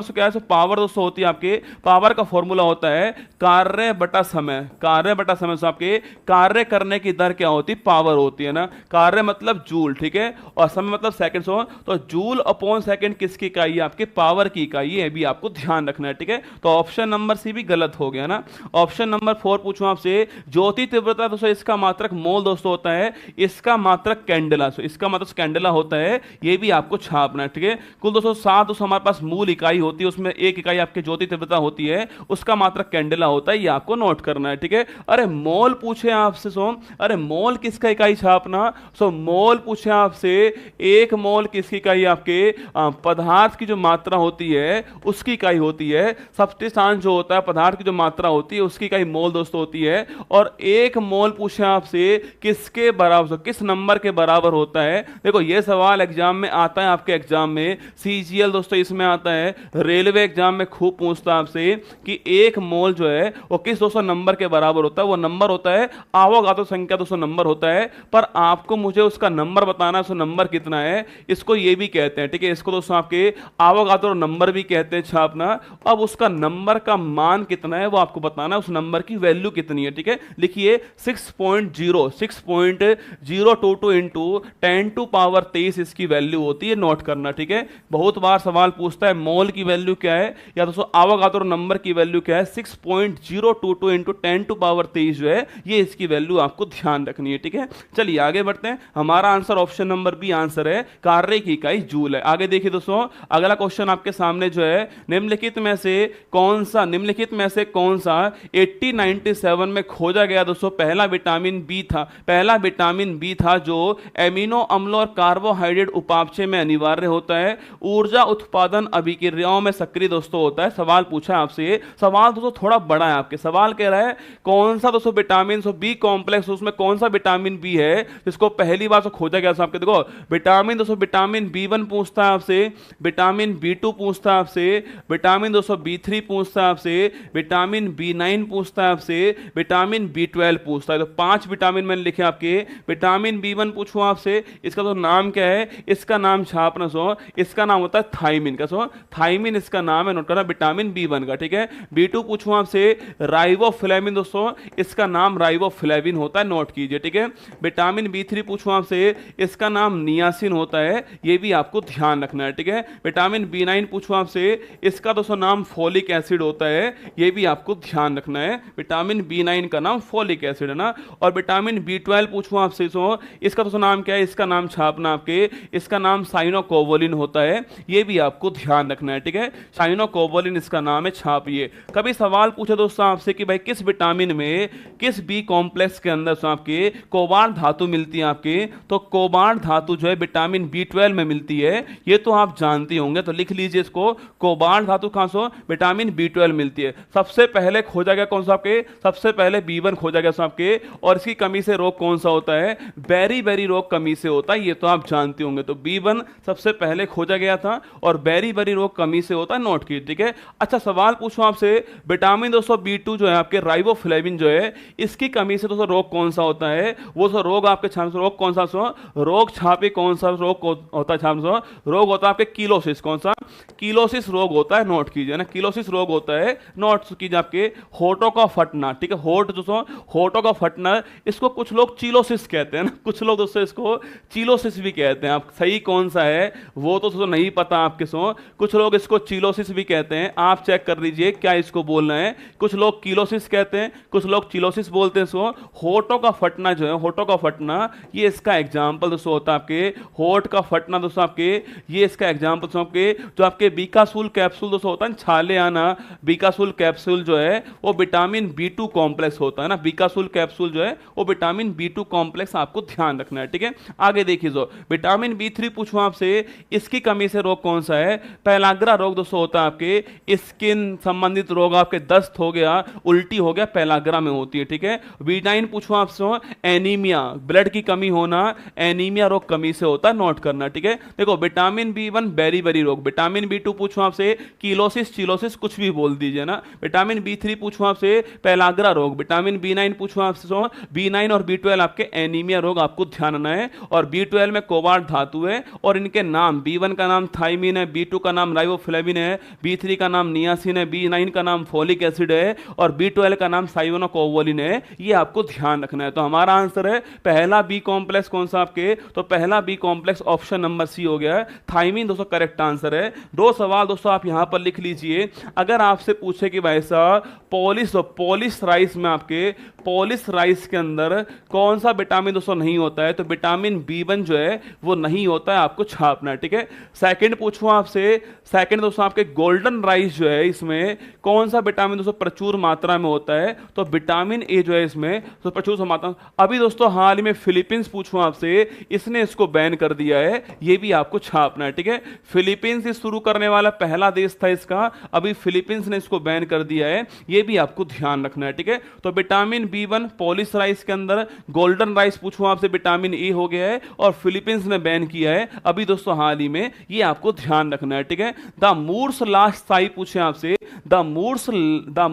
S1: क्या है, पावर दोस्तों होती है आपके, पावर का फॉर्मूला होता है कार्य बटा समय, कार्य बटा समय से आपके कार्य करने की दर क्या होती है, पावर होती है ना। कार्य मतलब जूल, ठीक है, और समय मतलब सेकंड सो, तो जूल अपॉन सेकंड किसकी इकाई है, आपके पावर की इकाई है, भी आपको ध्यान रखना है, ठीक है। तो ऑप्शन नंबर सी भी गलत हो गया ना। ऑप्शन नंबर 4 पूछूं आपसे, ज्योति तीव्रता दोस्तों इसका मात्रक मोल दोस्तों होता है, इसका मात्रक कैंडेला, इसका मात्रक कैंडेला होता है, ये भी आपको छापना है, ठीक है। कुल दोस्तों 7 दोस्तों हमारे पास मूल इकाई होती है, उसमें एक इकाई आपके ज्योति तीव्रता होती है, उसका मात्रक कैंडेला होता है, ये आपको नोट करना है, ठीक है। अरे मोल पूछे आपसे सो, अरे मोल किसका इकाई छापना, सो मोल पूछे आपसे, एक मोल किसकी इकाई, आपके पदार्थ की जो मात्रा होती है उसकी इकाई होती है, सब्स्टिट्यूएंट जो होता है पदार्थ की जो मात्रा होती है उसकी इकाई मोल दोस्तों होती है, और एक मोल पूछे आपसे किसके बराबर, किस नंबर के बराबर होता है। देखो ये सवाल एग्जाम में आता है, आपके एग्जाम में सीजीएल दोस्तों इसमें आता है, रेलवे एग्जाम में खूब पूछता है आपसे कि एक मोल जो है वो किस दोस्तों नंबर के बराबर होता है, वो नंबर होता है अवोगाद्रो संख्या दोस्तों नंबर होता है, पर आपको मुझे उसका नंबर बताना है, सो नंबर कितना है, इसको ये भी कहते हैं, ठीक है, इसको दोस्तों आपके अवोगाद्रो नंबर भी कहते हैं छापना। अब उसका नंबर का मान कितना है वो आपको बताना है, उस नंबर की वैल्यू कितनी है, ठीक है। लिखिए 6.022 इंटू 10 टू पावर 23 इसकी वैल्यू होती है, नोट करना, ठीक है। बहुत बार सवाल पूछता है मोल की वैल्यू क्या है या दोस्तों अवोगाद्रो नंबर की वैल्यू क्या है, 6.022 इंटू 10 टू पावर 23 जो है ये इसकी वैल्यू आपको ध्यान रखनी है, ठीक है। चलिए आगे बढ़ते हैं, हमारा answer option number B answer है, कार्य की इकाई जूल है। आगे देखिए दोस्तों, अगला क्वेश्चन आपके सामने जो है, निम्नलिखित में से कौन सा 1897 में खोजा गया दोस्तों पहला विटामिन बी था जो एमिनो अम्लों और कार्बोहाइड्रेट उपापचय में अनिवार्य होता है, ऊर्जा उत्पादन अभिक्रियाओं में सक्रिय दोस्तों होता है। सवाल पूछा आपसे, सवाल दोस्तों थोड़ा बड़ा है आपके, सवाल कह रहा है कौन सा दोस्तों विटामिन बी कॉम्प्लेक्स, उसमें कौन सा विटामिन बी है जिसको पहली बार खोजा गया आपके। देखो विटामिन दोस्तों विटामिन बी1 पूछता है आपसे, विटामिन बी2 पूछता है आपसे, विटामिन दोस्तों बी3 पूछता है आपसे, विटामिन बी9 पूछता है आपसे, विटामिन बी12 पूछता है। तो 5 विटामिन मैंने लिखे आपके। विटामिन बी1 पूछूं आपसे, इसका तो नाम क्या है, इसका नाम छापना सो, इसका नाम होता है थाइमिन का, सो थाइमिन इसका नाम है, नोट करना विटामिन बी1 का, ठीक है। बी2 पूछूं आपसे राइबोफ्लेविन दोस्तों, इसका नाम राइबोफ्लेविन होता है, नोट कीजिए, ठीक है। विटामिन बी3 पूछूं आपसे, इसका नाम नियासिन होता है, ये भी आपको ध्यान रखना है, ठीक है। विटामिन बी9 पूछूं आपसे, इसका दोस्तों नाम फोलिक एसिड होता है, ये भी आपको ध्यान रखना है, विटामिन बी9 का नाम फोलिक एसिड है ना। और विटामिन बी12 पूछूं आपसे, इसका दोस्तों नाम क्या है, इसका नाम छापना आपके, इसका नाम साइनोकोवोलिन होता है, ये भी आपको ध्यान रखना है, ठीक है। साइनोकोवोलिन इसका नाम है, छापिए। कभी सवाल पूछे दोस्तों आपसे कि भाई किस विटामिन में, किस बी कॉम्प्लेक्स के अंदर आपके कोबाल्ट धातु मिलती है आपके, तो कोबाल्ट धातु जो है विटामिन बी12 में मिलती है, ये तो आप जानते होंगे, तो लिख लीजिए इसको, कोबाल्ट धातु कहां से विटामिन बी12 मिलती है। सबसे पहले खोजा गया कौन सा आपके, सबसे पहले बी1 खोजा गया आपके, और इसकी कमी से रोग कौन सा होता है, बेरी बेरी रोग कमी से होता है, ये तो आप जानते होंगे। तो बी1 सबसे पहले खोजा गया था और बेरी बेरी रोग कमी से होता है, नोट कीजिए, ठीक है। अच्छा सवाल पूछो आपसे, विटामिन दोस्तों बी2 जो है आपके राइबोफ्लेविन जो है, इसकी कमी से दोस्तों रोग कौन सा होता है, वो सो रोग आपके छाप रोग कौन सा, सो रोग छापे कौन सा रोग होता है, छाप रोग होता है आपके कीलोसिस, कौन सा, कीलोसिस रोग होता है, नोट कीजिए ना, कीलोसिस रोग होता है, नोट कीजिए आपके। होठों का फटना, ठीक है, होठ दोस्तों होठों का फटना, इसको कुछ लोग चीलोसिस कहते हैं ना, कुछ लोग दोस्तों इसको चीलोसिस भी कहते हैं, आप सही कौन सा है वो तो दोस्तों नहीं पता आपके कुछ लोग इसको चीलोसिस भी कहते हैं, आप चेक कर लीजिए क्या इसको बोलना है। कुछ लोग कीलोसिस कहते हैं, कुछ लोग चीलोसिस बोलते हैं। होठों का फटना जो है, होठों का फटना, ये इसका एग्जाम्पल दोस्तों होता है आपके, होठ का फटना दोस्तों आपके, ये इसका एग्जाम्पल दोस्तों आपके, जो आपके बीकासूल कैप्सूल दोस्तों होता है, छाले आना बीकासूल कैप्सूल जो है वो विटामिन बी2 कॉम्प्लेक्स होता है ना, बीकासूल कैप्सूल जो है वो विटामिन बी2 कॉम्प्लेक्स आपको ध्यान रखना है, ठीक है। आगे देखिए विटामिन बी3 पूछूं आपसे, इसकी कमी से रोग कौन सा है, पेलाग्रा रोग दोस्तों होता है आपके, स्किन संबंधित रोग, आपके दस्त हो गया, उल्टी हो गया, पेलाग्रा में होती है, ठीक है। B9 पूछूं आपसे, एनीमिया, ब्लड की कमी होना, एनीमिया रोग कमी से होता है, नोट करना, ठीक है। देखो विटामिन B1 बेरी रोग, विटामिन B2 पूछूं आपसे कीलोसिस चिलोसिस कुछ भी बोल दीजिए ना, विटामिन B3 पूछूं आपसे पेलाग्रा रोग, विटामिन B9 पूछूं आपसे B9 और B12 आपके एनीमिया रोग आपको ध्यान रखना है। और B12 में कोबाल्ट धातु है और इनके नाम B1 का नाम थाइमिन है, B2 का नाम राइबोफ्लेविन है, B3 का नाम नियासिन है, B9 का नाम फोलिक एसिड है और B12 का नाम साइनोकोवोलिन है। ये आपको ध्यान रखना है। तो हमारा आंसर है पहला बी कॉम्प्लेक्स कौन सा आपके, तो पहला B complex option number C हो गया है, थाइमिन दोस्तों करेक्ट आंसर है। दो सवाल दोस्तों आप यहां पर लिख लीजिए। अगर आपसे पूछे कि भाई साहब पॉलिश राइस में आपके पॉलिश राइस के अंदर कौन सा विटामिन दोस्तों नहीं होता है, तो विटामिन B1 जो है वो नहीं होता है, आपको छापना है, ठीक है। सेकंड पूछूं आपसे, सेकंड दोस्तों आपके गोल्डन राइस जो है इसमें कौन सा विटामिन दोस्तों प्रचुर मात्रा में होता है, तो विटामिन ए जो है इसमें तो प्रचुर मात्रा। अभी दोस्तों हाल ही में फिलीपींस पूछूं आपसे, इसने इसको बैन कर दिया है, ये भी आपको छापना है, ठीक है। फिलीपींस से शुरू करने वाला पहला देश था इसका, अभी फिलीपींस ने इसको बैन कर दिया है, ये भी आपको ध्यान रखना है, ठीक है। तो विटामिन B1 पॉलिश राइस के अंदर, गोल्डन राइस पूछूं आपसे विटामिन ए हो गया है और फिलीपींस ने बैन किया है अभी दोस्तों हाल ही में, ये आपको ध्यान रखना है, ठीक है। द मूर्स लास्ट साई पूछे आपसे, द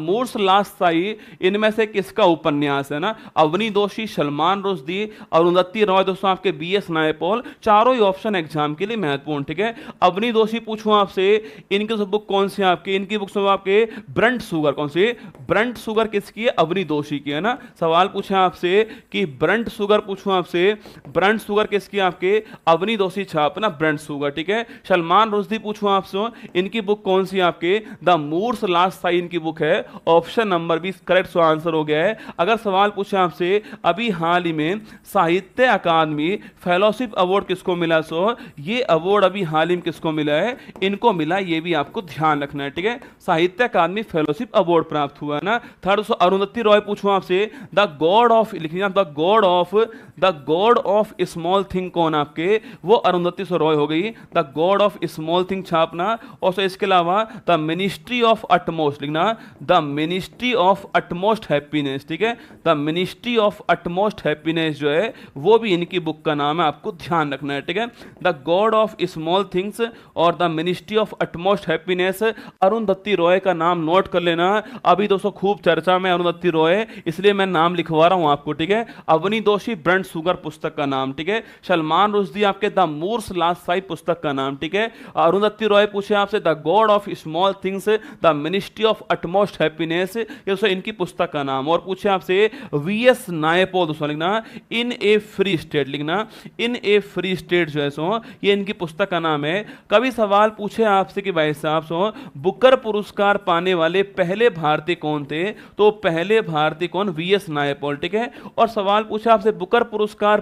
S1: मूर्स लास्ट साई इनमें से किसका उपन्यास है ना, अवनी जोशी, सलमान रुश्दी, अरुंधति रॉय दोस्तों आपके BS नायपॉल, चारों ही ऑप्शन एग्जाम के लिए महत्वपूर्ण, ठीक है। अवनी जोशी पूछूं आपसे, इनकी बुक कौन सी आपकी, इनकी बुक में आपके ब्रंट शुगर, कौन सी ब्रंट शुगर किसकी है, अवनी जोशी की है ना। सवाल पूछा आपसे कि ब्रंट शुगर पूछूं आपसे, ब्रंट शुगर किसकी आपके, अवनी जोशी छापना ब्रंट शुगर, ठीक है। सलमान रुश्दी पूछूं आपसे, इनकी बुक कौन सी आपके, द मूर्स लास्ट साई इनकी बुक है, ऑप्शन नंबर 20 करेक्ट आंसर हो गया है। अगर सवाल पूछा आपसे अभी हाल ही में साहित्य अकादमी फेलोशिप अवार्ड किसको मिला, सो ये अवार्ड अभी हाल ही में किसको मिला है, इनको मिला, ये भी आपको ध्यान रखना है, ठीक है। साहित्य अकादमी फेलोशिप अवार्ड प्राप्त हुआ है ना। थर्ड अरुंधति रॉय पूछूं आपसे, द गॉड ऑफ लिखिए, the god of small thing कौन आपके, वो अरुंधति रॉय हो गई, the god of small thing छापना। और इसके अलावा द मिनिस्ट्री ऑफ अटमोस्ट लिखना, the ministry of utmost happiness, ठीक है। The ministry of utmost happiness जो है वो भी इनकी बुक का नाम है, आपको ध्यान रखना है, ठीक है। The god of small things और the ministry of utmost happiness, Arundhati Roy का नाम नोट कर लेना। अभी दोस्तों खूब चर्चा में अरुंधति रॉय, इसलिए मैं नाम लिखवा रहा हूं आपको, ठीक है। अवनी जोशी ब्रंट शुगर पुस्तक का नाम, ठीक है। सलमान रुश्दी आपके द मूर्स लास्ट साई पुस्तक का नाम, ठीक है। अरुंधति रॉय पूछे आपसे the god of small things, the ministry of utmost happiness, ये इनकी पुस्तक का नाम। और पूछे आपसे VS नायपॉल दोस्तों लिखना, इन ए फ्री स्टेट लिखना, इन ए फ्री स्टेट जो है सो ये इनकी पुस्तक का नाम है। कभी सवाल पूछे आपसे कि भाई साहब सो बुकर पुरस्कार पाने वाले पहले भारतीय कौन थे, तो पहले भारतीय कौन, VS नायपॉल, ठीक है। और सवाल पूछा आपसे बुकर पुरस्कार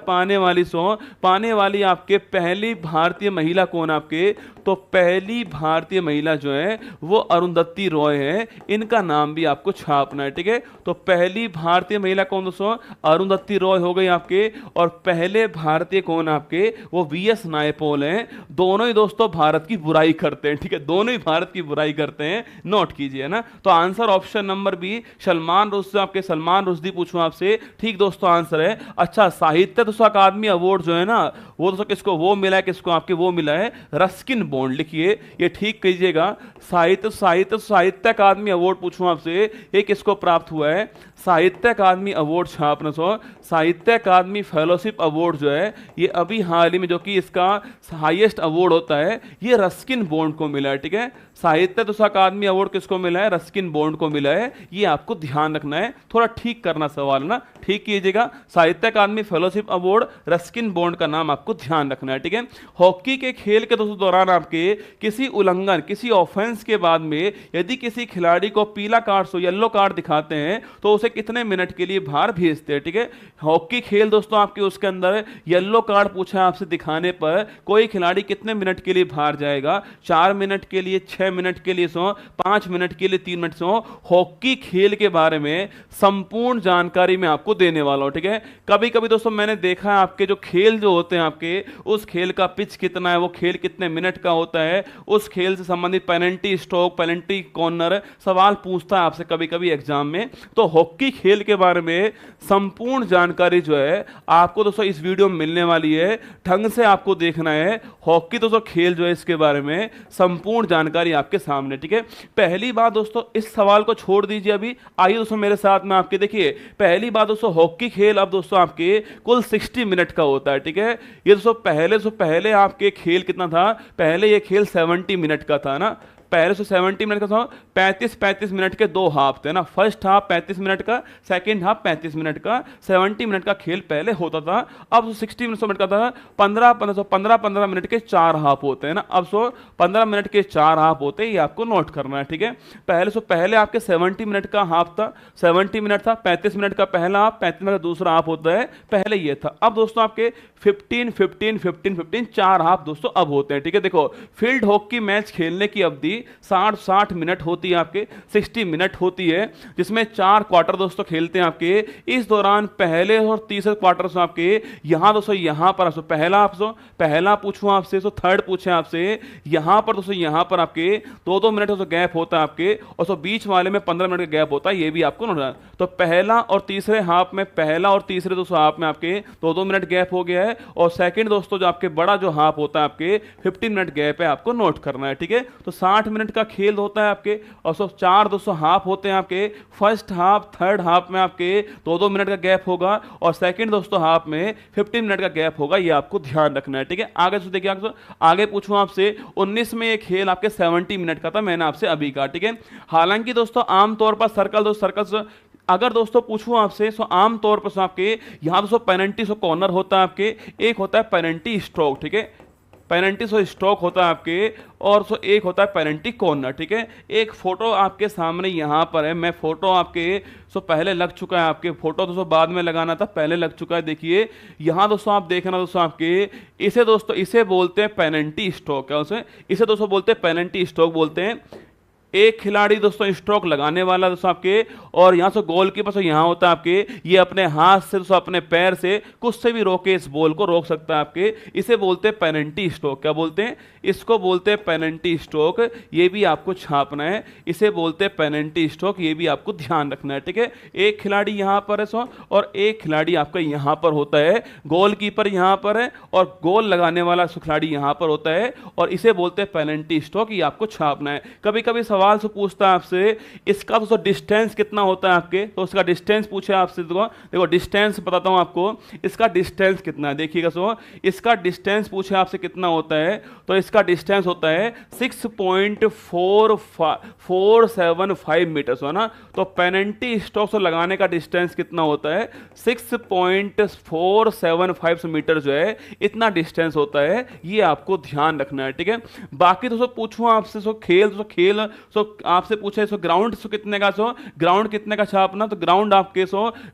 S1: पाने वाली आपके पहली भारतीय महिला कौन आपके, तो पहली भारतीय महिला जो है वो अरुंधति रॉय है, इनका नाम भी आपको छापना है, ठीक है। तो पहली भारतीय महिला कौन दोस्तों, अरुंधति रॉय हो गई आपके, और पहले भारतीय कौन आपके, वो VS नायपॉल हैं। दोनों ही दोस्तों भारत की बुराई करते हैं, ठीक है, दोनों ही भारत की बुराई करते हैं, नोट कीजिए ना। तो answer option number B Salman Rushdie, आपके सलमान रुश्दी पूछूं आपसे, ठीक दोस्तों आंसर है। अच्छा साहित्य दोस्तों अकादमी अवार्ड जो है ना वो दोस्तों किसको वो मिला है, किसको आपके वो मिला है रस्किन बॉन्ड, लिखिए ये ठीक कीजिएगा। साहित्य अकादमी अवार्ड पूछूं आपसे, ये किसको प्राप्त हुआ है, साहित्य अकादमी अवार्ड छापना, साहित्य अकादमी फेलोशिप अवार्ड जो है ये अभी हाल ही में जो कि इसका हाईएस्ट अवार्ड होता है ये रस्किन बॉन्ड को मिला है, ठीक है। साहित्य अकादमी अवार्ड किसको मिला है, रस्किन बॉन्ड को मिला है, ये आपको ध्यान रखना है, थोड़ा ठीक करना सवाल ना, ठीक कीजिएगा। साहित्य अकादमी फेलोशिप अवार्ड रस्किन बॉन्ड का नाम आपको ध्यान रखना है, ठीक है। हॉकी के खेल के दोस्तों दौरान आपके किसी उल्लंघन किसी ऑफेंस के बाद में यदि किसी खिलाड़ी को पीला कार्ड येलो कार्ड दिखाते हैं तो उसे कितने मिनट के लिए बाहर भेजते हैं, ठीक है। हॉकी खेल दोस्तों आपके उसके अंदर येलो कार्ड पूछा आपसे दिखाने पर कोई खिलाड़ी कितने मिनट के लिए बाहर जाएगा, 4 मिनट के लिए, 6 मिनट के लिए, 5 मिनट के लिए, 3 मिनट। हॉकी खेल के बारे में संपूर्ण जानकारी मैं आपको देने वाला हूं, ठीक है। कभी कभी दोस्तों मैंने देखा है आपके जो खेल जो होते हैं आपके उस खेल का पिच कितना है, वो खेल कितने मिनट का होता है, उस खेल से संबंधित penalty stroke, penalty hockey corner सवाल पूछता है आपसे कभी कभी एग्जाम में। तो हॉकी खेल के बारे में संपूर्ण जानकारी जो है आपको दोस्तों इस वीडियो में मिलने वाली है। ढंग से आपको देखना है हॉकी दोस्तों खेल जो है, इसके बारे में संपूर्ण जानकारी आपके सामने, ठीक है। पहली बात दोस्तों, इस सवाल को छोड़ दीजिए अभी, आइए दोस्तों मेरे साथ में आपके देखिए। पहली बात दोस्तों, हॉकी खेल अब दोस्तों आपके कुल 60 मिनट का होता है, ठीक है। ये दोस्तों पहले आपके खेल कितना था, पहले ये खेल 70 मिनट का था ना, पहले से 70 मिनट का था। 35 मिनट के दो हाफ थे ना, फर्स्ट हाफ 35 मिनट का, सेकंड हाफ 35 मिनट का। 70 मिनट का खेल पहले होता था। अब 60 मिनट का था। 15 मिनट के 4 हाफ होते हैं ना, अब 15 मिनट के 4 हाफ होते हैं, ये आपको नोट करना है, ठीक है। पहले आपके 70 मिनट का हाफ था, 70 मिनट था, 35 मिनट का पहला हाफ, 35 मिनट का दूसरा हाफ होता है, पहले ये था। अब दोस्तों आपके 15 4 हाफ दोस्तों अब होते हैं, ठीक है। देखो फील्ड हॉकी मैच खेलने की अवधि 60 मिनट होती है, आपके 60 मिनट होती है, जिसमें 4 क्वार्टर दोस्तों खेलते हैं आपके। इस दौरान पहले और तीसरे क्वार्टर से आपके यहां दोस्तों, यहां पर पहला पूछूं आपसे, थर्ड पूछे आपसे, यहां पर दोस्तों, यहां पर आपके 2-2 मिनट दोस्तों गैप होता है आपके, और बीच वाले में 15 मिनट का गैप होता है, ये भी आपको नोट। तो पहला और तीसरे हाफ में, पहला और तीसरे दोस्तों हाफ में आपके 2-2 मिनट गैप हो गया है, और सेकंड दोस्तों जो आपके बड़ा जो हाफ होता है आपके 15 मिनट गैप है, आपको नोट करना है, ठीक है। तो 60 मिनट का खेल होता है आपके, और 4 दोस्तों हाफ होते हैं आपके। फर्स्ट हाफ थर्ड हाफ में आपके 2-2 मिनट का गैप होगा, और सेकंड दोस्तों हाफ में 15 मिनट का गैप होगा, ये आपको ध्यान रखना है, ठीक है। आगे से देखिए, आगे पूछूं आपसे, 19 में ये खेल आपके 70 मिनट का था, मैंने आपसे अभी कहा, ठीक है। हालांकि दोस्तों आमतौर पर सर्कल अगर दोस्तों पूछूं आपसे, तो आमतौर पर आपके यहां दोस्तों पेनल्टी कॉर्नर होता है आपके, एक होता है पेनल्टी स्ट्रोक, ठीक है। पेनल्टी स्ट्रोक होता है आपके, और एक होता है पेनल्टी कॉर्नर, ठीक है। एक फोटो आपके सामने यहां पर है, मैं फोटो आपके पहले लग चुका है, आपके फोटो दोस्तों बाद में लगाना था, पहले लग चुका है। देखिए यहां दोस्तों आप देखना दोस्तों आपके, इसे बोलते हैं पेनल्टी स्ट्रोक, है इसे दोस्तों बोलते हैं पेनल्टी स्ट्रोक बोलते हैं। एक खिलाड़ी दोस्तों स्ट्रोक लगाने वाला दोस्तों आपके, और यहां से गोलकीपर से यहां होता है आपके, ये अपने हाथ से दोस्तों अपने पैर से कुछ से भी रोके इस बॉल को रोक सकता है आपके, इसे बोलते हैं पेनल्टी स्ट्रोक। क्या बोलते हैं इसको? बोलते हैं पेनल्टी स्ट्रोक। ये भी आपको छापना है, इसे बोलते हैं पेनल्टी स्ट्रोक, ये भी आपको ध्यान रखना है, ठीक है। एक खिलाड़ी यहां पर है और एक खिलाड़ी आपका यहां पर होता है, गोलकीपर यहां पर है और गोल लगाने वाला खिलाड़ी यहां पर होता है, और इसे बोलते हैं पेनल्टी स्ट्रोक, ये आपको छापना है। कभी कभी सवाल से पूछता है आपसे, इसका दोस्तों डिस्टेंस कितना होता है आपके, तो उसका डिस्टेंस पूछे आपसे, देखो डिस्टेंस बताता हूं आपको, इसका डिस्टेंस कितना है, देखिएगा इसका डिस्टेंस पूछे आपसे कितना होता है, तो इसका डिस्टेंस होता है 6.475 मीटर, है ना। तो पेनल्टी स्ट्रोक से लगाने का डिस्टेंस कितना होता है? 6.475 मीटर जो है, इतना डिस्टेंस होता है, ये आपको ध्यान रखना है, ठीक है। बाकी दोस्तों पूछूं आपसे खेल आपसे पूछे ग्राउंड कितने का, ग्राउंड कितने का छापना, तो ग्राउंड आपके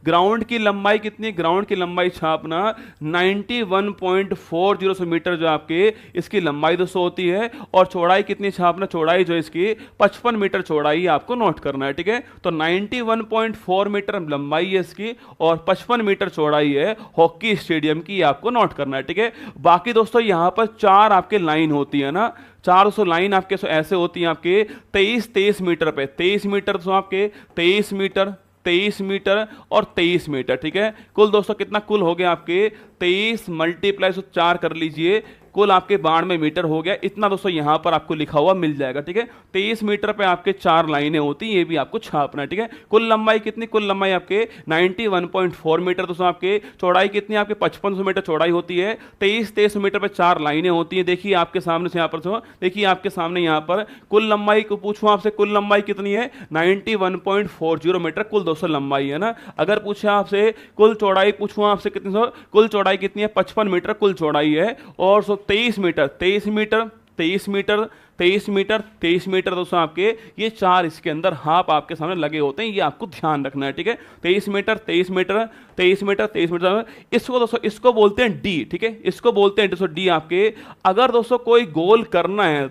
S1: ग्राउंड की लंबाई कितनी, ग्राउंड की लंबाई छापना 91.40 मीटर जो आपके इसकी लंबाई दोस्तों होती है, और चौड़ाई कितनी छापना, चौड़ाई जो इसकी 55 मीटर चौड़ाई आपको नोट करना है, ठीक है। तो 91.4 मीटर लंबाई है इसकी, और 55 मीटर चौड़ाई है हॉकी स्टेडियम की, आपको नोट करना है, ठीक है। बाकी दोस्तों यहां पर 4 आपके लाइन होती है ना, 400 लाइन आपके ऐसे होती हैं आपके 23 मीटर पे, 23 मीटर तो आपके 23 मीटर, 23 मीटर और 23 मीटर, ठीक है। कुल दोस्तों कितना कुल हो गया आपके 23 मल्टीप्लाई 4 कर लीजिए, कुल आपके 92 मीटर हो गया। इतना दोस्तों यहां पर आपको लिखा हुआ मिल जाएगा, ठीक है। 23 मीटर पे आपके 4 लाइनें होती हैं, ये भी आपको छापना है, ठीक है। कुल लंबाई कितनी, कुल लंबाई आपके 91.4 मीटर दोस्तों आपके, चौड़ाई कितनी आपके 5500 मीटर चौड़ाई होती है। 23 मीटर पे 4 लाइनें होती हैं। देखिए आपके सामने से यहाँ पर देखिए आपके सामने यहाँ पर कुल लंबाई को पूछूं आपसे, कुल लंबाई कितनी है? 91.40 मीटर कुल दोस्तों लंबाई है ना। अगर पूछे आपसे कुल चौड़ाई पूछूं आपसे कितनी, कुल चौड़ाई कितनी है? 55 मीटर कुल चौड़ाई है, और 23 metre 23 metre 23 metre 23 metre 23 metre दोस्तों आपके ये 4 इसके अंदर हाफ आपके सामने लगे होते हैं, ये आपको ध्यान रखना है, ठीक है। 23 मीटर 23 मीटर 23 मीटर 23 मीटर, इसको दोस्तों इसको बोलते हैं डी, ठीक है, इसको बोलते हैं दोस्तों डी आपके। अगर दोस्तों कोई गोल करना है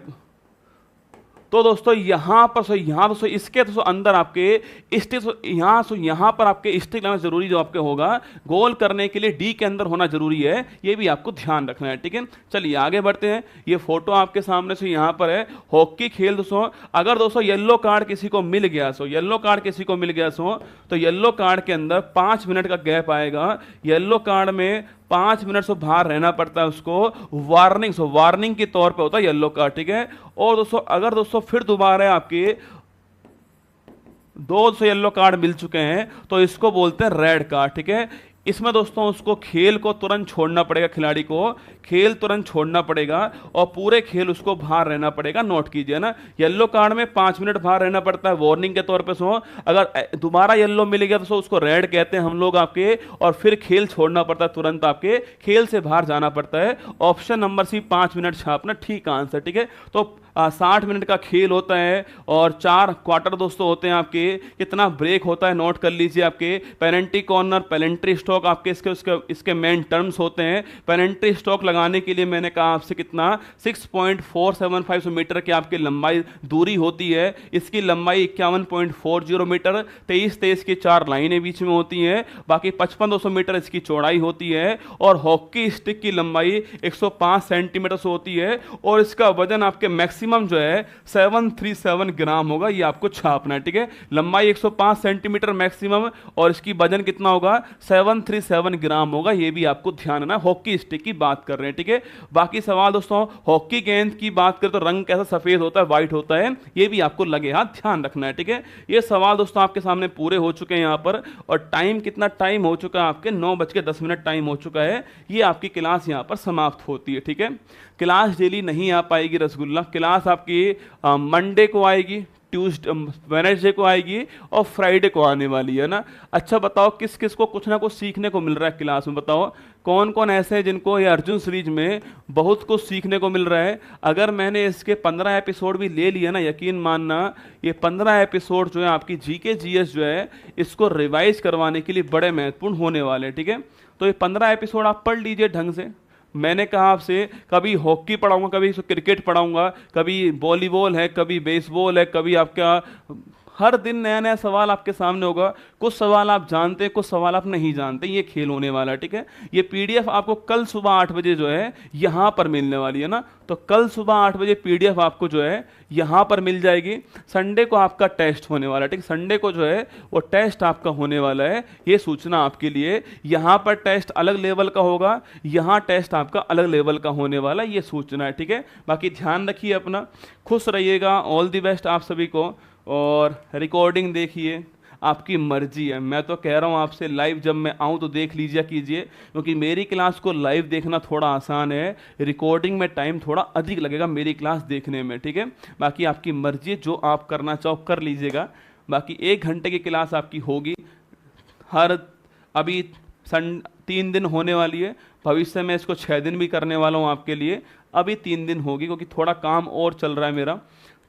S1: तो दोस्तों यहाँ पर यहाँ दोस्तों इसके दोस्तों अंदर आपके स्टिक यहाँ पर आपके स्टिक लगाना जरूरी जो आपके होगा गोल करने के लिए डी के अंदर होना जरूरी है, ये भी आपको ध्यान रखना है। ठीक है, चलिए आगे बढ़ते हैं। ये फोटो आपके सामने से यहाँ पर है, हॉकी खेल दोस्तों। अगर दोस्तों येलो कार्ड किसी को मिल गया तो येलो कार्ड के अंदर 5 मिनट का गैप आएगा। येलो कार्ड में 5 मिनट से बाहर रहना पड़ता है उसको, वार्निंग के तौर पे होता है येलो कार्ड। ठीक है, और दोस्तों अगर दोस्तों फिर दोबारा आपके 200 येलो कार्ड मिल चुके हैं तो इसको बोलते हैं रेड कार्ड। ठीक है, इसमें दोस्तों उसको खेल को तुरंत छोड़ना पड़ेगा, खिलाड़ी को खेल तुरंत छोड़ना पड़ेगा और पूरे खेल उसको बाहर रहना पड़ेगा। नोट कीजिए ना, येलो कार्ड में 5 मिनट बाहर रहना पड़ता है वार्निंग के तौर पे सो। अगर दोबारा येलो मिल गया तो उसको रेड कहते हैं हम लोग आपके, और फिर खेल छोड़ना पड़ता है, तुरंत आपके खेल से बाहर जाना पड़ता है। ऑप्शन नंबर सी 5 मिनट छापना ठीक आंसर। ठीक है, तो 60 मिनट का खेल होता है और 4 क्वार्टर दोस्तों होते हैं आपके। कितना ब्रेक होता है नोट कर लीजिए। आपके पेनल्टी कॉर्नर, पेनल्टी स्ट्रोक आपके इसके मेन टर्म्स होते हैं। पेनल्टी स्ट्रोक लगाने के लिए मैंने कहा आपसे कितना 6.475 मीटर की आपकी लंबाई दूरी होती है। इसकी लंबाई 51.40 मीटर, 23 की 4 लाइनें बीच में होती हैं। बाकी 55-200 मीटर इसकी चौड़ाई होती है और हॉकी स्टिक की लंबाई 105 सेंटीमीटर से होती है और इसका वजन आपके मैक्सिमम जो है 737 ग्राम होगा। ये आपको छापना है। ठीक है, लंबाई 105 सेंटीमीटर मैक्सिमम और इसकी वजन कितना होगा 737 ग्राम होगा। ये भी आपको ध्यान है ना, हॉकी स्टिक की बात कर रहे हैं। ठीक है, बाकी सवाल दोस्तों हॉकी गेंद की बात करें तो रंग कैसा सफेद होता है, व्हाइट होता है, ये भी आपको लगे हाथ ध्यान रखना है। ठीक है, ये सवाल दोस्तों आपके सामने पूरे हो चुके हैं यहाँ पर। और टाइम कितना टाइम हो चुका है आपके 9:10 टाइम हो चुका है। ये आपकी क्लास यहाँ पर समाप्त होती है। ठीक है, क्लास डेली नहीं आ पाएगी रसगुल्ला, क्लास आपकी मंडे को आएगी, ट्यूसडे वेडनेसडे को आएगी और फ्राइडे को आने वाली है ना। अच्छा बताओ किस किस को कुछ ना कुछ सीखने को मिल रहा है क्लास में, बताओ कौन कौन ऐसे हैं जिनको ये अर्जुन सीरीज में बहुत कुछ सीखने को मिल रहा है। अगर मैंने इसके 15 एपिसोड भी ले लिया ना, यकीन मानना ये 15 एपिसोड जो है आपकी जीके जीएस जो है इसको रिवाइज करवाने के लिए बड़े महत्वपूर्ण होने वाले हैं। ठीक है, तो ये 15 एपिसोड आप पढ़ लीजिए ढंग से। मैंने कहा आपसे कभी हॉकी पढ़ाऊंगा, कभी क्रिकेट पढ़ाऊंगा, कभी वॉलीबॉल है, कभी बेसबॉल है, कभी आपका हर दिन नया नया सवाल आपके सामने होगा। कुछ सवाल आप जानते हैं, कुछ सवाल आप नहीं जानते, ये खेल होने वाला है। ठीक है, ये पीडीएफ आपको कल सुबह 8 बजे जो है यहाँ पर मिलने वाली है ना, तो कल सुबह 8 बजे पीडीएफ आपको जो है यहाँ पर मिल जाएगी। संडे को आपका टेस्ट होने वाला है। ठीक, संडे को जो है वो टेस्ट आपका होने वाला है, ये सूचना आपके लिए। यहाँ पर टेस्ट अलग लेवल का होगा, यहाँ टेस्ट आपका अलग लेवल का होने वाला है, ये सूचना है। ठीक है, बाकी ध्यान रखिए अपना, खुश रहिएगा, ऑल द बेस्ट आप सभी को। और रिकॉर्डिंग देखिए, आपकी मर्जी है। मैं तो कह रहा हूँ आपसे लाइव जब मैं आऊँ तो देख लीजिए कीजिए, क्योंकि मेरी क्लास को लाइव देखना थोड़ा आसान है, रिकॉर्डिंग में टाइम थोड़ा अधिक लगेगा मेरी क्लास देखने में। ठीक है, बाकी आपकी मर्जी है, जो आप करना चाहो कर लीजिएगा। बाकी 1 घंटे की क्लास आपकी होगी हर, अभी 3 दिन होने वाली है, भविष्य में इसको 6 दिन भी करने वाला हूँ आपके लिए। अभी 3 दिन होगी क्योंकि थोड़ा काम और चल रहा है मेरा,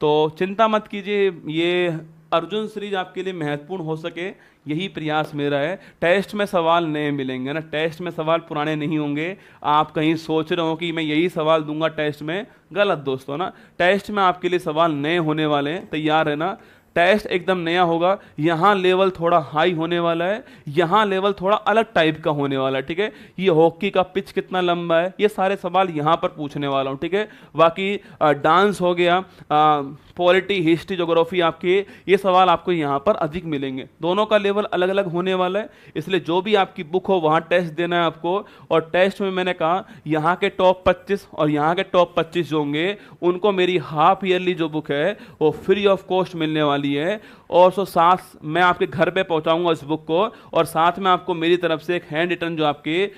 S1: तो चिंता मत कीजिए। ये अर्जुन सीरीज आपके लिए महत्वपूर्ण हो सके, यही प्रयास मेरा है। टेस्ट में सवाल नए मिलेंगे ना, टेस्ट में सवाल पुराने नहीं होंगे। आप कहीं सोच रहे हो कि मैं यही सवाल दूंगा टेस्ट में, गलत दोस्तों ना। टेस्ट में आपके लिए सवाल नए होने वाले हैं, तैयार है ना। टेस्ट एकदम नया होगा, यहाँ लेवल थोड़ा हाई होने वाला है, यहाँ लेवल थोड़ा अलग टाइप का होने वाला है। ठीक है, ये हॉकी का पिच कितना लंबा है, ये सारे सवाल यहाँ पर पूछने वाला हूँ। ठीक है, बाकी डांस हो गया, पॉलिटी, हिस्ट्री, ज्योग्राफी, आपके ये सवाल आपको यहाँ पर अधिक मिलेंगे। दोनों का लेवल अलग अलग होने वाला है, इसलिए जो भी आपकी बुक हो वहाँ टेस्ट देना है आपको। और टेस्ट में मैंने कहा यहाँ के टॉप 25 और यहाँ के टॉप 25 जो होंगे उनको मेरी हाफ ईयरली जो बुक है वो फ्री ऑफ कॉस्ट मिलने वाली है। और साथ मैं आपके घर पे पहुंचाऊंगा इस बुक को, और साथ में आपको मेरी तरफ से एक हैंड रिटन जो आपके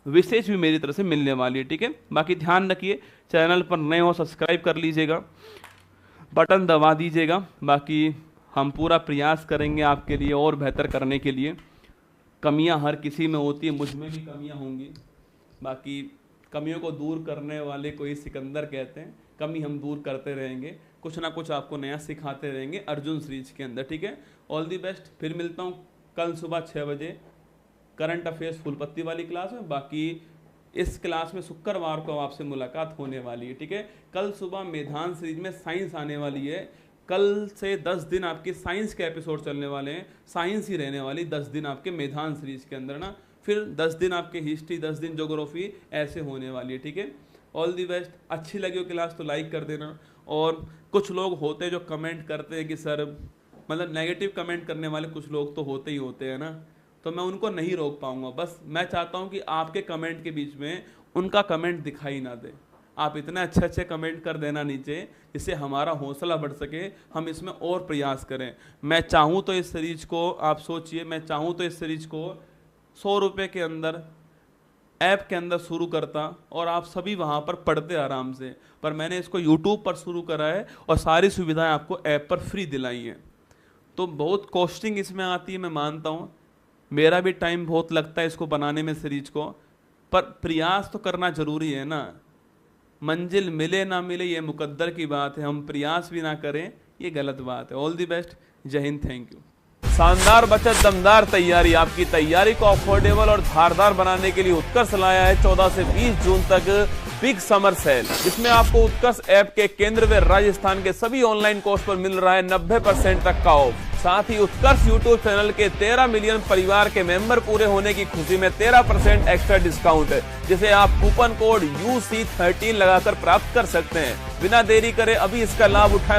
S1: विशेष भी मेरी तरफ से मिलने वाली है। ठीक है, बाकी ध्यान रखिए, चैनल पर नए हो सब्सक्राइब कर लीजिएगा, बटन दबा दीजिएगा। बाकी हम पूरा प्रयास करेंगे आपके लिए और बेहतर करने के लिए। कमियां हर किसी में होती है, मुझ में भी कमियां होंगी, बाकी कमियों को दूर करने वाले को ही सिकंदर कहते हैं। कमी हम दूर करते रहेंगे, कुछ ना कुछ आपको नया सिखाते रहेंगे अर्जुन सीरीज के अंदर। ठीक है, ऑल दी बेस्ट। फिर मिलता हूँ कल सुबह 6 बजे करंट अफेयर्स फुल पत्ती वाली क्लास में। बाकी इस क्लास में शुक्रवार को आपसे मुलाकात होने वाली है, ठीक है। कल सुबह मैदान सीरीज में साइंस आने वाली है। कल से 10 दिन आपके साइंस के एपिसोड चलने वाले हैं, साइंस ही रहने वाली 10 दिन आपके मैदान सीरीज के अंदर ना। फिर 10 दिन आपके हिस्ट्री, 10 दिन ज्योग्राफी, ऐसे होने वाली है, ठीक है। All the best. अच्छी लगी हो क्लास तो लाइक कर देना। और कुछ लोग होते हैं जो कमेंट करते हैं कि सर, मतलब नेगेटिव कमेंट करने वाले कुछ लोग तो होते ही होते हैं ना, तो मैं उनको नहीं रोक पाऊंगा। बस मैं चाहता हूं कि आपके कमेंट के बीच में उनका कमेंट दिखाई ना दे। आप इतने अच्छे अच्छे कमेंट कर देना नीचे, जिससे हमारा हौसला बढ़ सके, हम इसमें और प्रयास करें। मैं चाहूँ तो इस सीरीज को, आप सोचिए, मैं चाहूँ तो इस सीरीज को 100 रुपये के अंदर ऐप के अंदर शुरू करता और आप सभी वहाँ पर पढ़ते आराम से, पर मैंने इसको यूट्यूब पर शुरू करा है और सारी सुविधाएं आपको ऐप पर फ्री दिलाई हैं। तो बहुत कॉस्टिंग इसमें आती है, मैं मानता हूँ, मेरा भी टाइम बहुत लगता है इसको बनाने में सीरीज को, पर प्रयास तो करना जरूरी है ना। मंजिल मिले ना मिले ये मुकद्दर की बात है, हम प्रयास भी ना करें ये गलत बात है। ऑल दी बेस्ट, जय हिंद, थैंक यू। शानदार बचत, दमदार तैयारी, आपकी तैयारी को अफोर्डेबल और धारदार बनाने के लिए उत्कर्ष लाया है 14 से 20 जून तक बिग समर सेल, जिसमें आपको उत्कर्ष ऐप के केंद्र व राजस्थान के सभी ऑनलाइन कोर्स पर मिल रहा है 90% तक का ऑफ। साथ ही उत्कर्ष यूट्यूब चैनल के 13 मिलियन परिवार के मेंबर पूरे होने की खुशी में 13% एक्स्ट्रा डिस्काउंट है, जिसे आप कूपन कोड UC13 लगाकर प्राप्त कर सकते हैं। बिना देरी करे अभी इसका लाभ उठाएं।